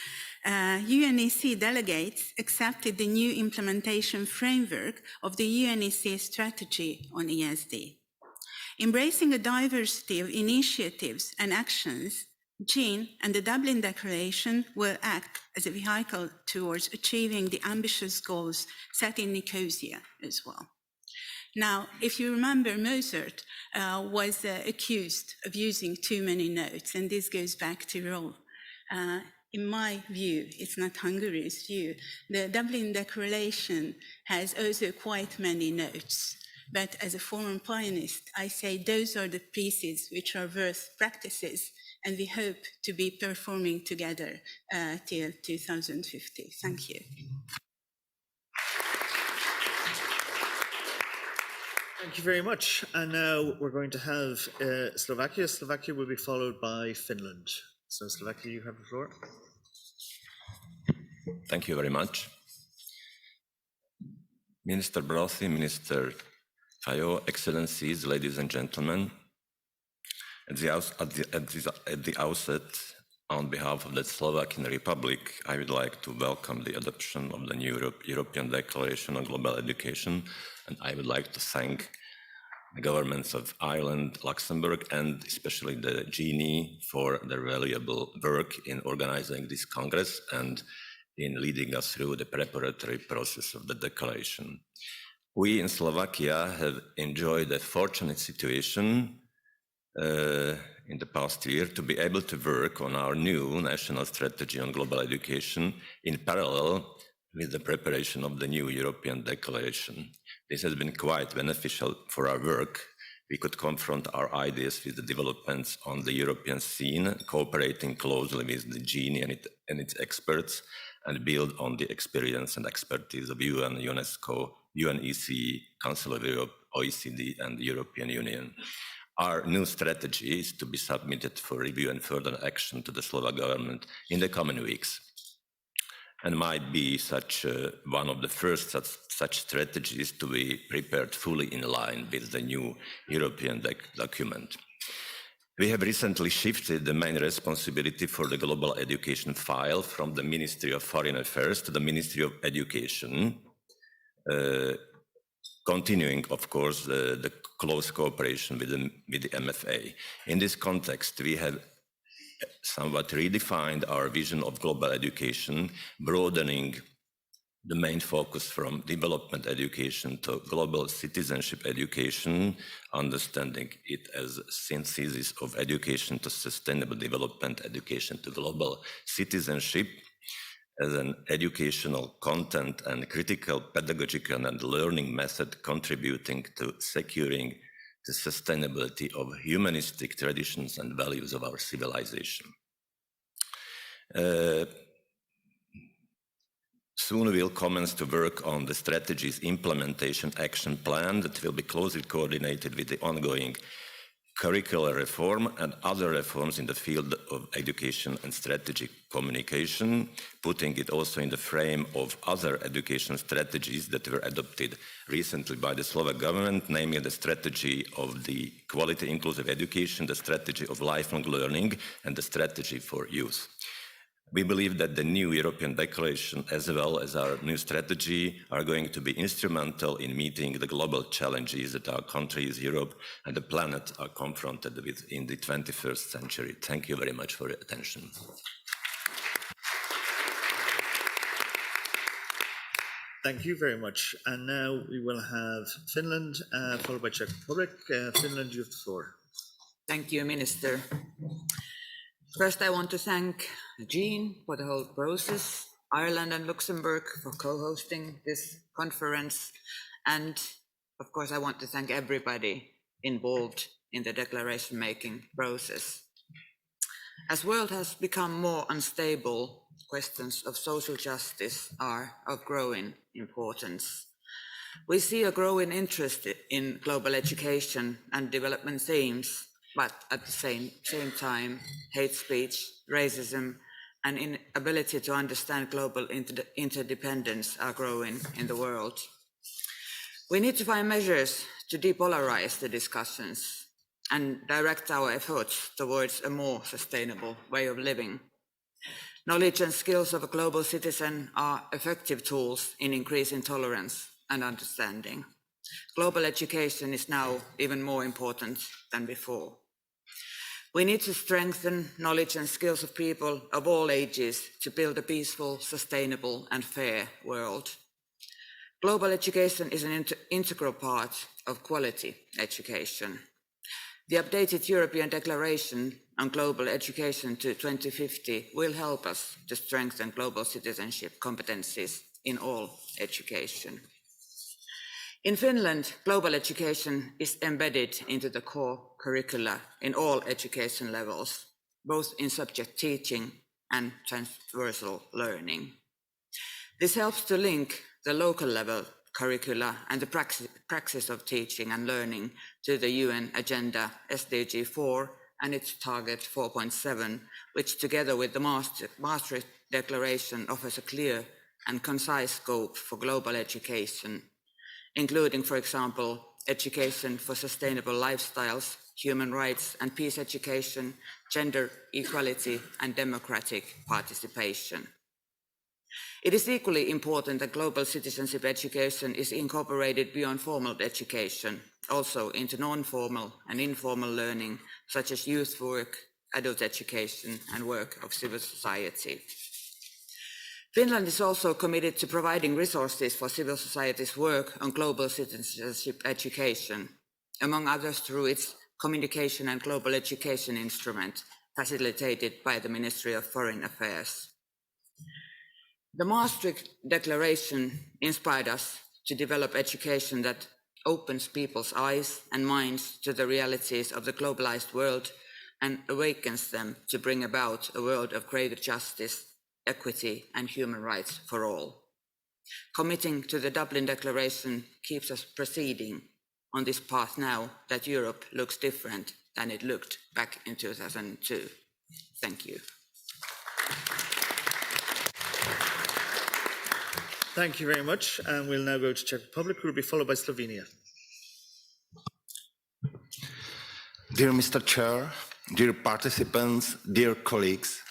UNEC delegates accepted the new implementation framework of the UNEC strategy on ESD. Embracing a diversity of initiatives and actions, GE and the Dublin Declaration will act as a vehicle towards achieving the ambitious goals set in Nicosia as well. Now, if you remember, Mozart was accused of using too many notes, and this goes back to Roll. In my view, it's not Hungary's view, the Dublin Declaration has also quite many notes. But as a former pianist, I say those are the pieces which are worth practices, and we hope to be performing together till 2050. Thank you. Thank you very much. And now we're going to have Slovakia. Slovakia will be followed by Finland. So Slovakia, you have the floor. Thank you very much. Minister Brophy, Minister Fayot, Excellencies, ladies and gentlemen, at the outset, on behalf of the Slovakian Republic, I would like to welcome the adoption of the new European Declaration on Global Education, and I would like to thank the governments of Ireland, Luxembourg, and especially the GE for their valuable work in organizing this Congress and in leading us through the preparatory process of the declaration. We in Slovakia have enjoyed a fortunate situation in the past year to be able to work on our new national strategy on global education in parallel with the preparation of the new European Declaration. This has been quite beneficial for our work. We could confront our ideas with the developments on the European scene, cooperating closely with the GE and its experts, and build on the experience and expertise of UN, UNESCO, UNEC, Council of Europe, OECD, and the European Union. Our new strategy is to be submitted for review and further action to the Slovak government in the coming weeks, and might be one of the first such strategies to be prepared fully in line with the new European document. We have recently shifted the main responsibility for the global education file from the Ministry of Foreign Affairs to the Ministry of Education, continuing, of course, the close cooperation with the MFA. In this context, we have somewhat redefined our vision of global education, broadening the main focus from development education to global citizenship education, understanding it as a synthesis of education to sustainable development, education to global citizenship, as an educational content and critical pedagogical and learning method contributing to securing the sustainability of humanistic traditions and values of our civilization. Soon we'll commence to work on the strategy's implementation action plan that will be closely coordinated with the ongoing curricular reform and other reforms in the field of education and strategic communication, putting it also in the frame of other education strategies that were adopted recently by the Slovak government, namely the strategy of the quality inclusive education, the strategy of lifelong learning, and the strategy for youth. We believe that the new European Declaration, as well as our new strategy, are going to be instrumental in meeting the global challenges that our countries, Europe, and the planet are confronted with in the 21st century. Thank you very much for your attention. Thank you very much. And now we will have Finland, followed by Czech Republic. Finland, you have the floor. Thank you, Minister. First, I want to thank Jean for the whole process, Ireland and Luxembourg for co-hosting this conference, and of course I want to thank everybody involved in the declaration-making process. As the world has become more unstable, questions of social justice are of growing importance. We see a growing interest in global education and development themes, but at the same time, hate speech, racism, and inability to understand global interdependence are growing in the world. We need to find measures to depolarize the discussions and direct our efforts towards a more sustainable way of living. Knowledge and skills of a global citizen are effective tools in increasing tolerance and understanding. Global education is now even more important than before. We need to strengthen knowledge and skills of people of all ages to build a peaceful, sustainable, and fair world. Global education is an integral part of quality education. The updated European Declaration on Global Education to 2050 will help us to strengthen global citizenship competencies in all education. In Finland, global education is embedded into the core curricula in all education levels, both in subject teaching and transversal learning. This helps to link the local level curricula and the praxis of teaching and learning to the UN Agenda SDG 4 and its target 4.7, which together with the Maastricht Declaration offers a clear and concise scope for global education, including, for example, education for sustainable lifestyles, human rights and peace education, gender equality, and democratic participation. It is equally important that global citizenship education is incorporated beyond formal education, also into non-formal and informal learning, such as youth work, adult education, and work of civil society. Finland is also committed to providing resources for civil society's work on global citizenship education, among others through its Communication and Global Education Instrument, facilitated by the Ministry of Foreign Affairs. The Maastricht Declaration inspired us to develop education that opens people's eyes and minds to the realities of the globalized world and awakens them to bring about a world of greater justice, equity, and human rights for all. Committing to the Dublin Declaration keeps us proceeding on this path now that Europe looks different than it looked back in 2002. Thank you. Thank you very much. And we'll now go to Czech Republic, who will be followed by Slovenia. Dear Mr. Chair, dear participants, dear colleagues,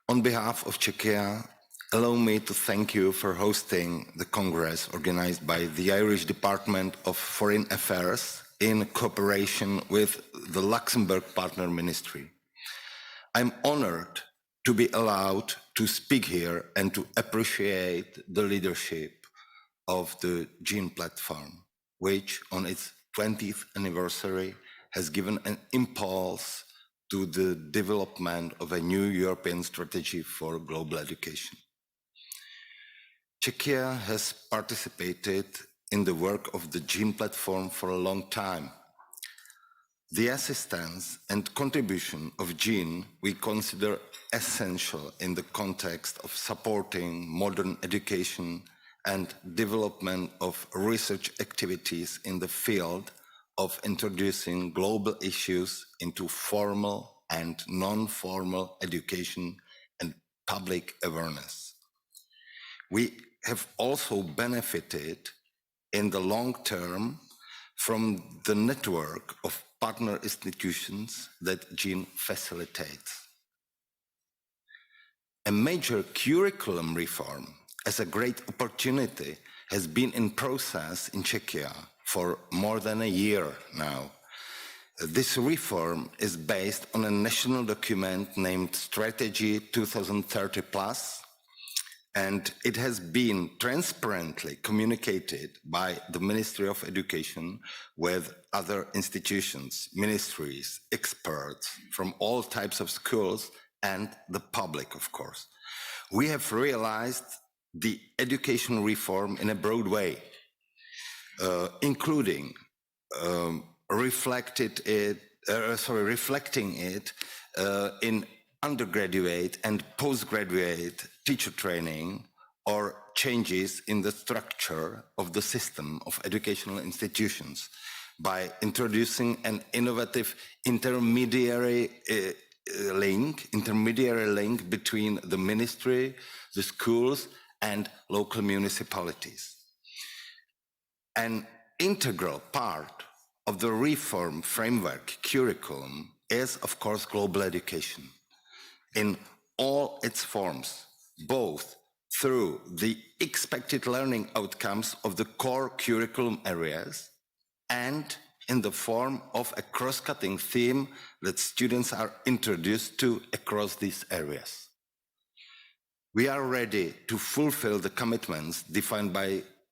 on behalf of Czechia, allow me to thank you for hosting the Congress organized by the Irish Department of Foreign Affairs in cooperation with the Luxembourg Partner Ministry. I'm honored to be allowed to speak here and to appreciate the leadership of the GE platform, which on its 20th anniversary has given an impulse to the development of a new European strategy for global education. Czechia has participated in the work of the GE platform for a long time. The assistance and contribution of GE we consider essential in the context of supporting modern education and development of research activities in the field of introducing global issues into formal and non-formal education and public awareness. We have also benefited in the long term from the network of partner institutions that GE facilitates. A major curriculum reform as a great opportunity has been in process in Czechia for more than a year now. This reform is based on a national document named Strategy 2030+, and it has been transparently communicated by the Ministry of Education with other institutions, ministries, experts from all types of schools and the public, of course. We have realized the education reform in a broad way, including reflecting it in undergraduate and postgraduate teacher training or changes in the structure of the system of educational institutions by introducing an innovative intermediary link between the ministry, the schools, and local municipalities. An integral part of the reform framework curriculum is, of course, global education in all its forms, both through the expected learning outcomes of the core curriculum areas and in the form of a cross-cutting theme that students are introduced to across these areas. We are ready to fulfill the commitments defined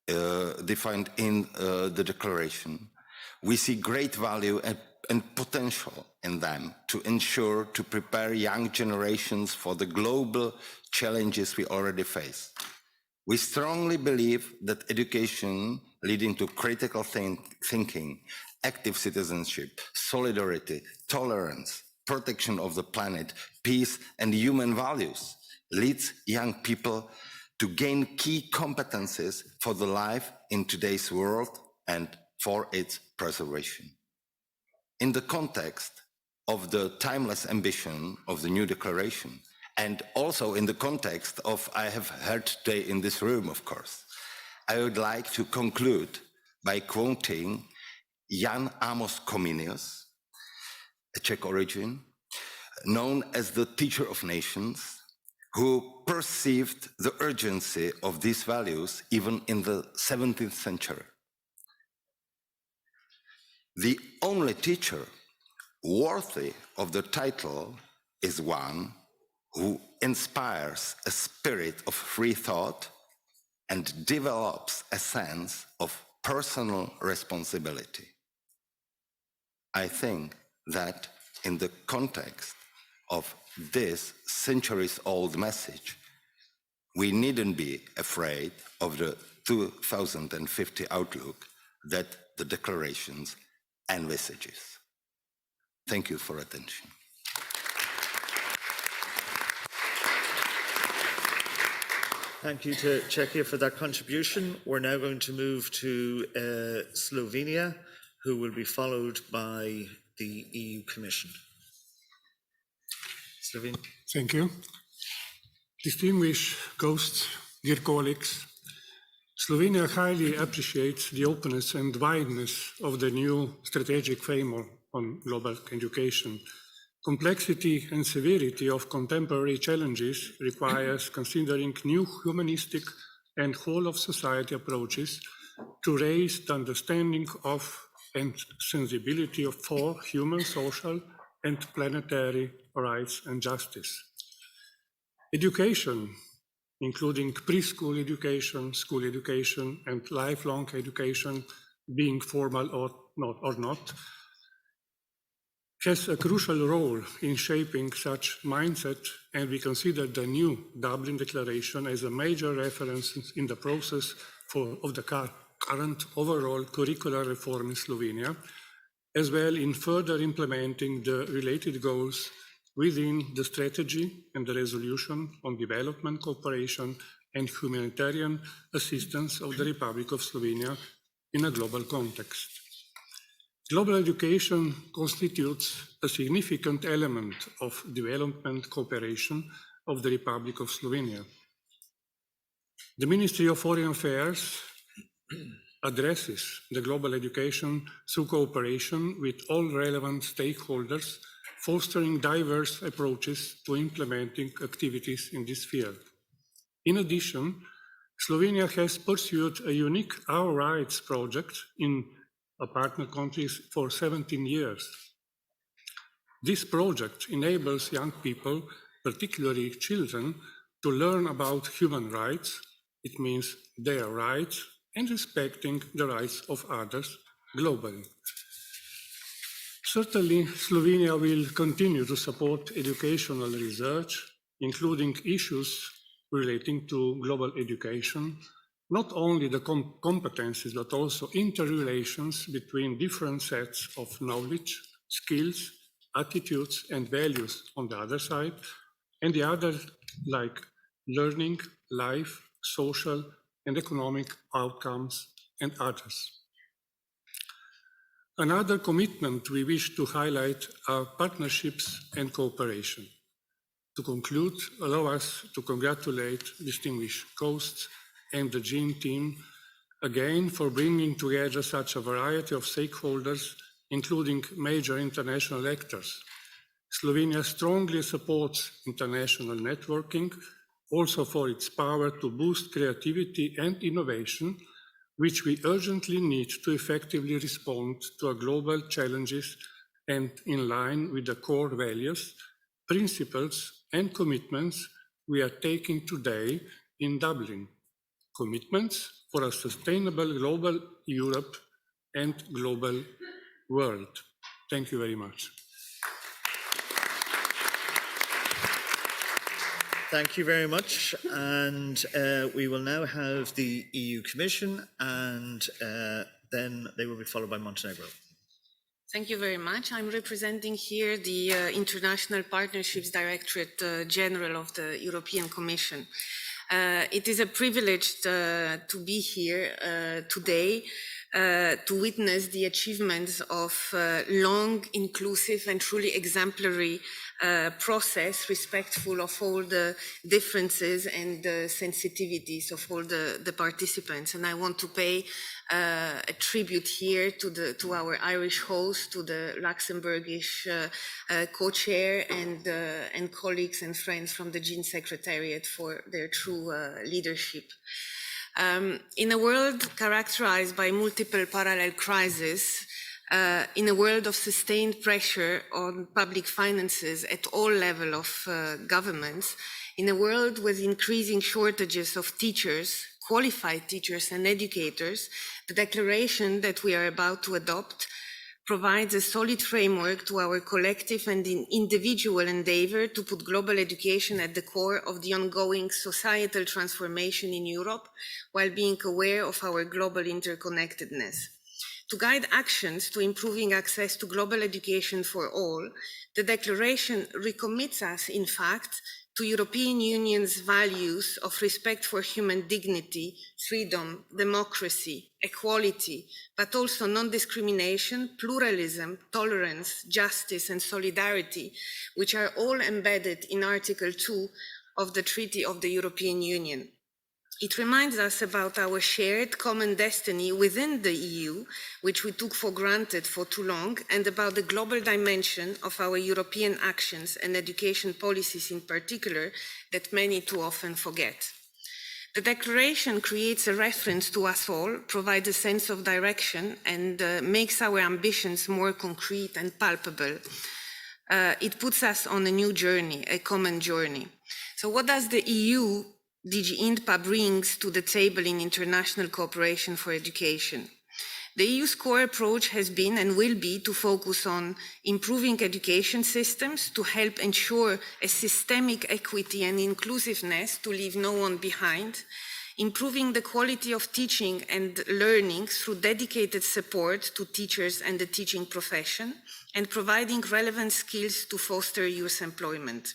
in the declaration. We see great value and potential in them to ensure to prepare young generations for the global challenges we already face. We strongly believe that education leading to critical thinking, active citizenship, solidarity, tolerance, protection of the planet, peace, and human values leads young people to gain key competencies for the life in today's world and for its preservation. In the context of the timeless ambition of the new declaration, and also in the context of I have heard today in this room, of course, I would like to conclude by quoting Jan Amos Comenius, a Czech origin, known as the teacher of nations, who perceived the urgency of these values even in the 17th century. The only teacher worthy of the title is one who inspires a spirit of free thought and develops a sense of personal responsibility. I think that in the context of this centuries-old message, we needn't be afraid of the 2050 outlook that the declarations envisages. Thank you for attention. Thank you to Czechia for that contribution. We're now going to move to Slovenia, who will be followed by the EU Commission. Slovenia. Thank you. Distinguished hosts, dear colleagues, Slovenia highly appreciates the openness and wideness of the new strategic framework on global education. Complexity and severity of contemporary challenges requires considering new humanistic and whole-of-society approaches to raise the understanding of and sensibility for human, social, and planetary rights and justice. Education, including preschool education, school education, and lifelong education, being formal or not, has a crucial role in shaping such mindset, and we consider the new Dublin Declaration as a major reference in the process of the current overall curricular reform in Slovenia, as well in further implementing the related goals within the strategy and the resolution on development cooperation and humanitarian assistance of the Republic of Slovenia in a global context. Global education constitutes a significant element of development cooperation of the Republic of Slovenia. The Ministry of Foreign Affairs addresses the global education through cooperation with all relevant stakeholders, fostering diverse approaches to implementing activities in this field. In addition, Slovenia has pursued a unique Our Rights project in partner countries for 17 years. This project enables young people, particularly children, to learn about human rights. It means their rights and respecting the rights of others globally. Certainly, Slovenia will continue to support educational research, including issues relating to global education, not only the competencies, but also interrelations between different sets of knowledge, skills, attitudes, and values on the other side, and the other like learning, life, social, and economic outcomes, and others. Another commitment we wish to highlight are partnerships and cooperation. To conclude, allow us to congratulate distinguished hosts and the GE team again for bringing together such a variety of stakeholders, including major international actors. Slovenia strongly supports international networking, also for its power to boost creativity and innovation, which we urgently need to effectively respond to our global challenges and in line with the core values, principles, and commitments we are taking today in Dublin. Commitments for a sustainable global Europe and global world. Thank you very much. Thank you very much. And we will now have the EU Commission, and then they will be followed by Montenegro. Thank you very much. I'm representing here the International Partnerships Directorate General of the European Commission. It is a privilege to be here today to witness the achievements of long, inclusive, and truly exemplary process, respectful of all the differences and the sensitivities of all the participants. And I want to pay a tribute here to our Irish host, to the Luxembourgish co-chair, and colleagues and friends from the GE Secretariat for their true leadership. In a world characterized by multiple parallel crises, in a world of sustained pressure on public finances at all levels of governments, in a world with increasing shortages of teachers, qualified teachers and educators, the declaration that we are about to adopt provides a solid framework to our collective and individual endeavor to put global education at the core of the ongoing societal transformation in Europe, while being aware of our global interconnectedness. To guide actions to improving access to global education for all, the declaration recommits us, in fact, to European Union's values of respect for human dignity, freedom, democracy, equality, but also non-discrimination, pluralism, tolerance, justice, and solidarity, which are all embedded in Article 2 of the Treaty of the European Union. It reminds us about our shared common destiny within the EU, which we took for granted for too long, and about the global dimension of our European actions and education policies in particular that many too often forget. The declaration creates a reference to us all, provides a sense of direction, and makes our ambitions more concrete and palpable. It puts us on a new journey, a common journey. So what does the EU DG INTPA brings to the table in international cooperation for education? The EU's core approach has been and will be to focus on improving education systems to help ensure a systemic equity and inclusiveness to leave no one behind, improving the quality of teaching and learning through dedicated support to teachers and the teaching profession, and providing relevant skills to foster youth employment.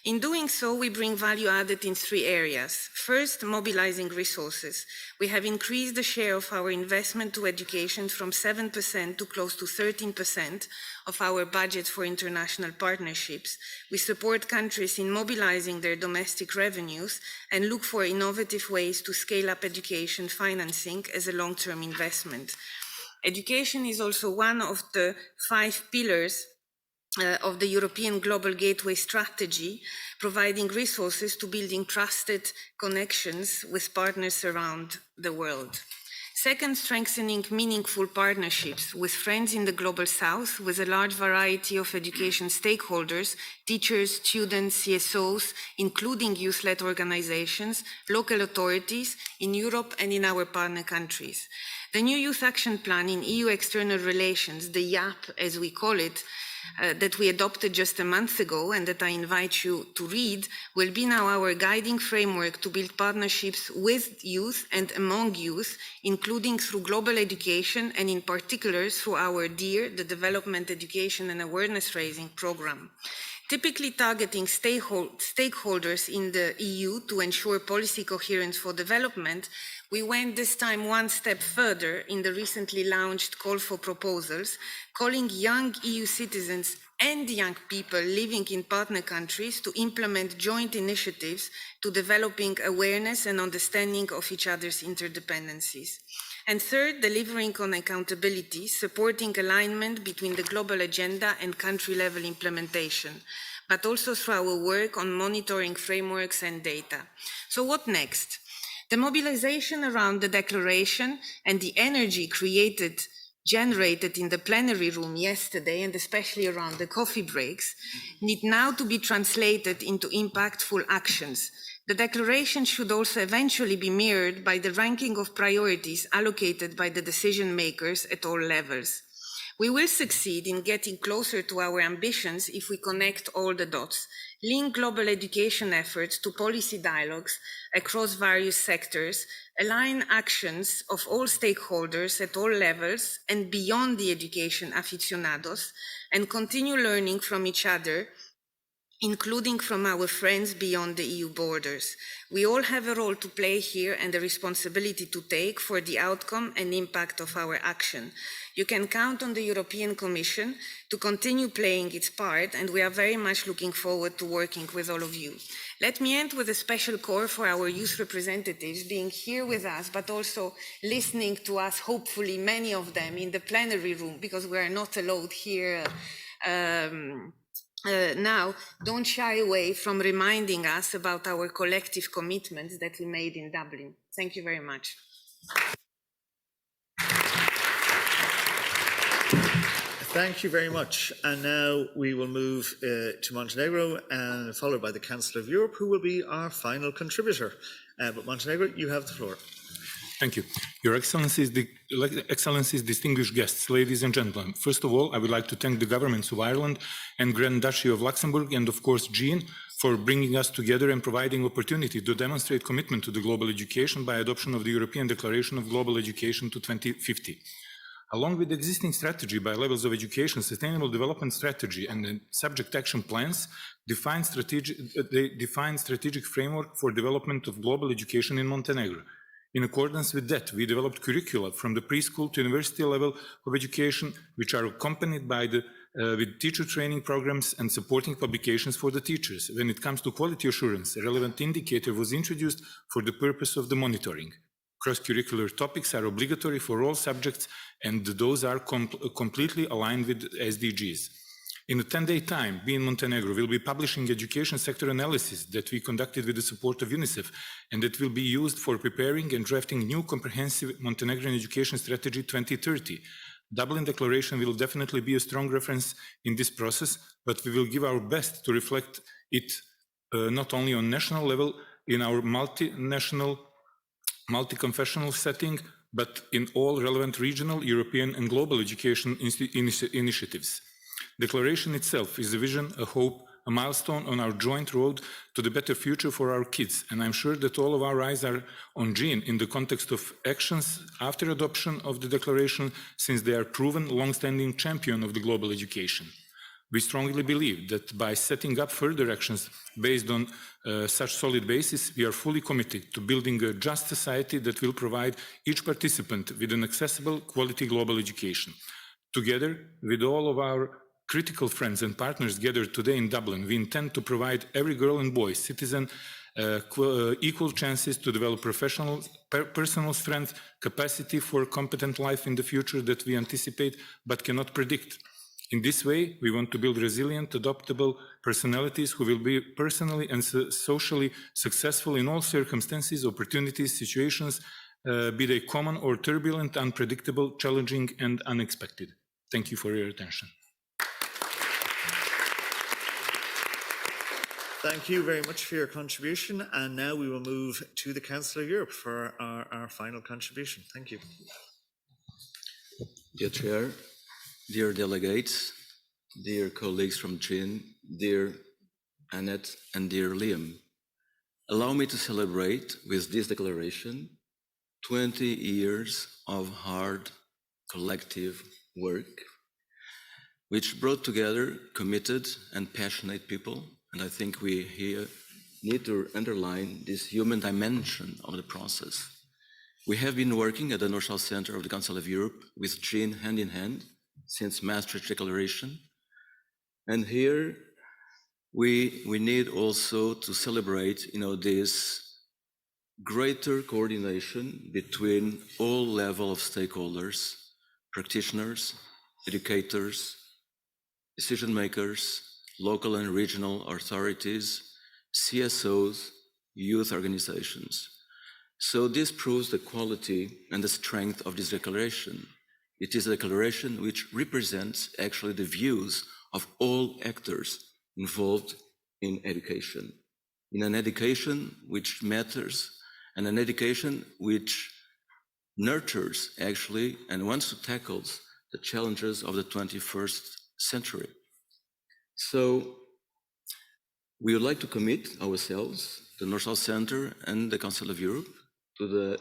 In doing so, we bring value added in 3 areas. First, mobilizing resources. We have increased the share of our investment to education from 7% to close to 13% of our budget for international partnerships. We support countries in mobilizing their domestic revenues and look for innovative ways to scale up education financing as a long-term investment. Education is also one of the 5 pillars of the European Global Gateway Strategy, providing resources to building trusted connections with partners around the world. Second, strengthening meaningful partnerships with friends in the Global South, with a large variety of education stakeholders, teachers, students, CSOs, including youth-led organizations, local authorities in Europe and in our partner countries. The new Youth Action Plan in EU External Relations, the YAP as we call it, that we adopted just a month ago and that I invite you to read, will be now our guiding framework to build partnerships with youth and among youth, including through global education and in particular through our DEAR, the Development, Education and Awareness Raising Programme. Typically targeting stakeholders in the EU to ensure policy coherence for development, we went this time one step further in the recently launched call for proposals, calling young EU citizens and young people living in partner countries to implement joint initiatives to developing awareness and understanding of each other's interdependencies. And third, delivering on accountability, supporting alignment between the global agenda and country-level implementation, but also through our work on monitoring frameworks and data. So what next? The mobilization around the declaration and the energy generated in the plenary room yesterday, and especially around the coffee breaks, need now to be translated into impactful actions. The declaration should also eventually be mirrored by the ranking of priorities allocated by the decision makers at all levels. We will succeed in getting closer to our ambitions if we connect all the dots, link global education efforts to policy dialogues across various sectors, align actions of all stakeholders at all levels and beyond the education aficionados, and continue learning from each other, including from our friends beyond the EU borders. We all have a role to play here and a responsibility to take for the outcome and impact of our action. You can count on the European Commission to continue playing its part, and we are very much looking forward to working with all of you. Let me end with a special call for our youth representatives being here with us, but also listening to us, hopefully many of them in the plenary room, because we are not allowed here now. Don't shy away from reminding us about our collective commitments that we made in Dublin. Thank you very much. Thank you very much. And now we will move to Montenegro, and followed by the Council of Europe, who will be our final contributor. But Montenegro, you have the floor. Thank you. Your Excellencies, distinguished guests, ladies and gentlemen. First of all, I would like to thank the governments of Ireland and Grand Duchy of Luxembourg, and of course, Jean, for bringing us together and providing opportunity to demonstrate commitment to the global education by adoption of the European Declaration of Global Education to 2050. Along with the existing strategy by levels of education, sustainable development strategy and the subject action plans define strategic framework for development of global education in Montenegro. In accordance with that, we developed curricula from the preschool to university level of education, which are accompanied by with teacher training programs and supporting publications for the teachers. When it comes to quality assurance, a relevant indicator was introduced for the purpose of the monitoring. Cross-curricular topics are obligatory for all subjects, and those are completely aligned with SDGs. In a 10-day time, we in Montenegro will be publishing education sector analysis that we conducted with the support of UNICEF, and that will be used for preparing and drafting new comprehensive Montenegrin education strategy 2030. Dublin Declaration will definitely be a strong reference in this process, but we will give our best to reflect it not only on national level in our multi-confessional setting, but in all relevant regional, European and global education initiatives. Declaration itself is a vision, a hope, a milestone on our joint road to the better future for our kids, and I'm sure that all of our eyes are on Jean in the context of actions after adoption of the declaration, since they are proven long-standing champion of the global education. We strongly believe that by setting up further actions based on such solid basis, we are fully committed to building a just society that will provide each participant with an accessible, quality global education. Together with all of our critical friends and partners gathered today in Dublin, we intend to provide every girl and boy, citizen, equal chances to develop professional, personal strength, capacity for competent life in the future that we anticipate but cannot predict. In this way, we want to build resilient, adaptable personalities who will be personally and socially successful in all circumstances, opportunities, situations, be they common or turbulent, unpredictable, challenging, and unexpected. Thank you for your attention. Thank you very much for your contribution. And now we will move to the Council of Europe for our final contribution. Thank you. Dear Chair, dear delegates, dear colleagues from GE, dear Annette and dear Liam, allow me to celebrate with this declaration 20 years of hard collective work, which brought together committed and passionate people. And I think we here need to underline this human dimension of the process. We have been working at the North-South Center of the Council of Europe with GE hand in hand since Maastricht Declaration. And here we need also to celebrate, this greater coordination between all levels of stakeholders, practitioners, educators, decision makers, local and regional authorities, CSOs, youth organizations. So this proves the quality and the strength of this declaration. It is a declaration which represents actually the views of all actors involved in education. In an education which matters, and an education which nurtures actually and wants to tackle the challenges of the 21st century. So we would like to commit ourselves, the North-South Center and the Council of Europe, to the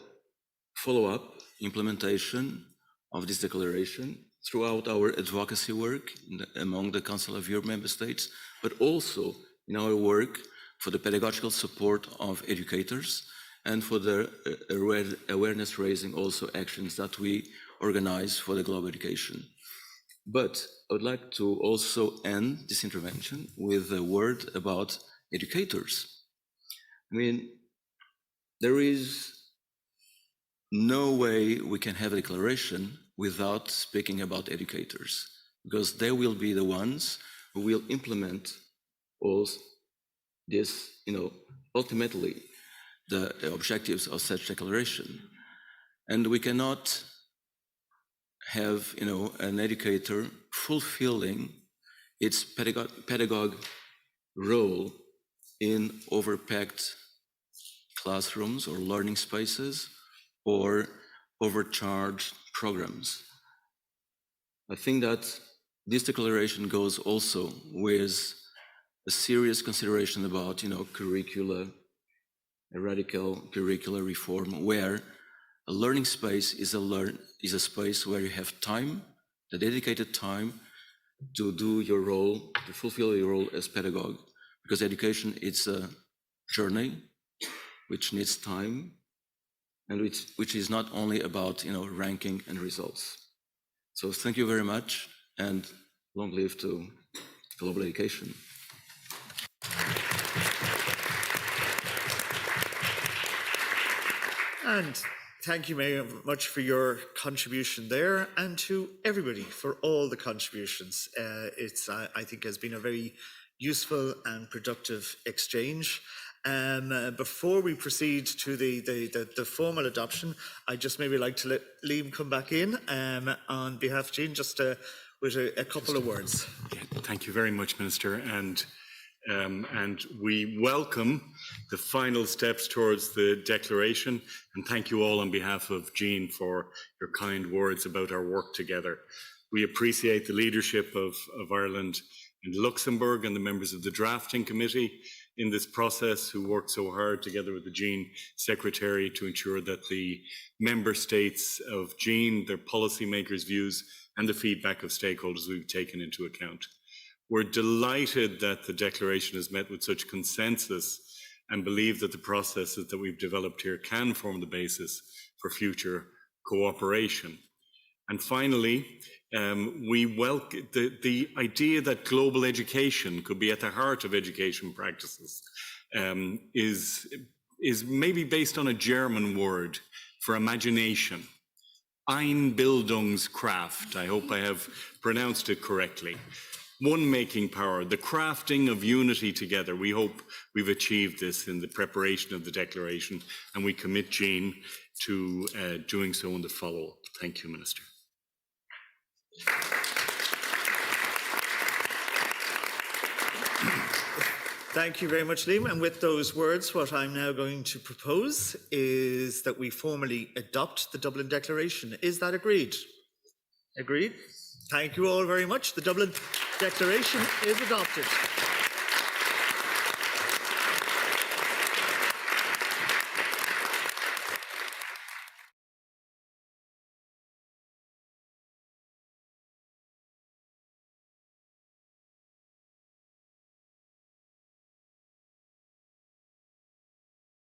follow-up implementation of this declaration throughout our advocacy work among the Council of Europe member states, but also in our work for the pedagogical support of educators and for the awareness-raising also actions that we organize for the global education. But I would like to also end this intervention with a word about educators. I mean, there is no way we can have a declaration without speaking about educators, because they will be the ones who will implement all this, ultimately the objectives of such declaration. And we cannot have, an educator fulfilling its pedagogue role in overpacked classrooms or learning spaces or overcharged programs. I think that this declaration goes also with a serious consideration about, curricula, a radical curricular reform, where a learning space is a space where you have time, the dedicated time to do your role, to fulfill your role as pedagogue. Because education is a journey which needs time and which is not only about, ranking and results. So thank you very much, and long live to global education. And thank you very much for your contribution there, and to everybody for all the contributions. I think, has been a very useful and productive exchange. Before we proceed to the formal adoption, I'd just maybe like to let Liam come back in on behalf of Jean, just with a couple of words. Yeah, thank you very much, Minister. And we welcome the final steps towards the declaration, and thank you all on behalf of Jean for your kind words about our work together. We appreciate the leadership of Ireland and Luxembourg and the members of the drafting committee in this process, who worked so hard together with the Jean Secretary to ensure that the member states of Jean, their policymakers' views and the feedback of stakeholders we've taken into account. We're delighted that the declaration has met with such consensus and believe that the processes that we've developed here can form the basis for future cooperation. And finally, we welcome the idea that global education could be at the heart of education practices is maybe based on a German word for imagination. Einbildungskraft. I hope I have pronounced it correctly. One making power, the crafting of unity together. We hope we've achieved this in the preparation of the declaration, and we commit Jean to doing so in the follow-up. Thank you, Minister. Thank you very much, Liam. And with those words, what I'm now going to propose is that we formally adopt the Dublin Declaration. Is that agreed? Agreed? Thank you all very much. The Dublin Declaration is adopted.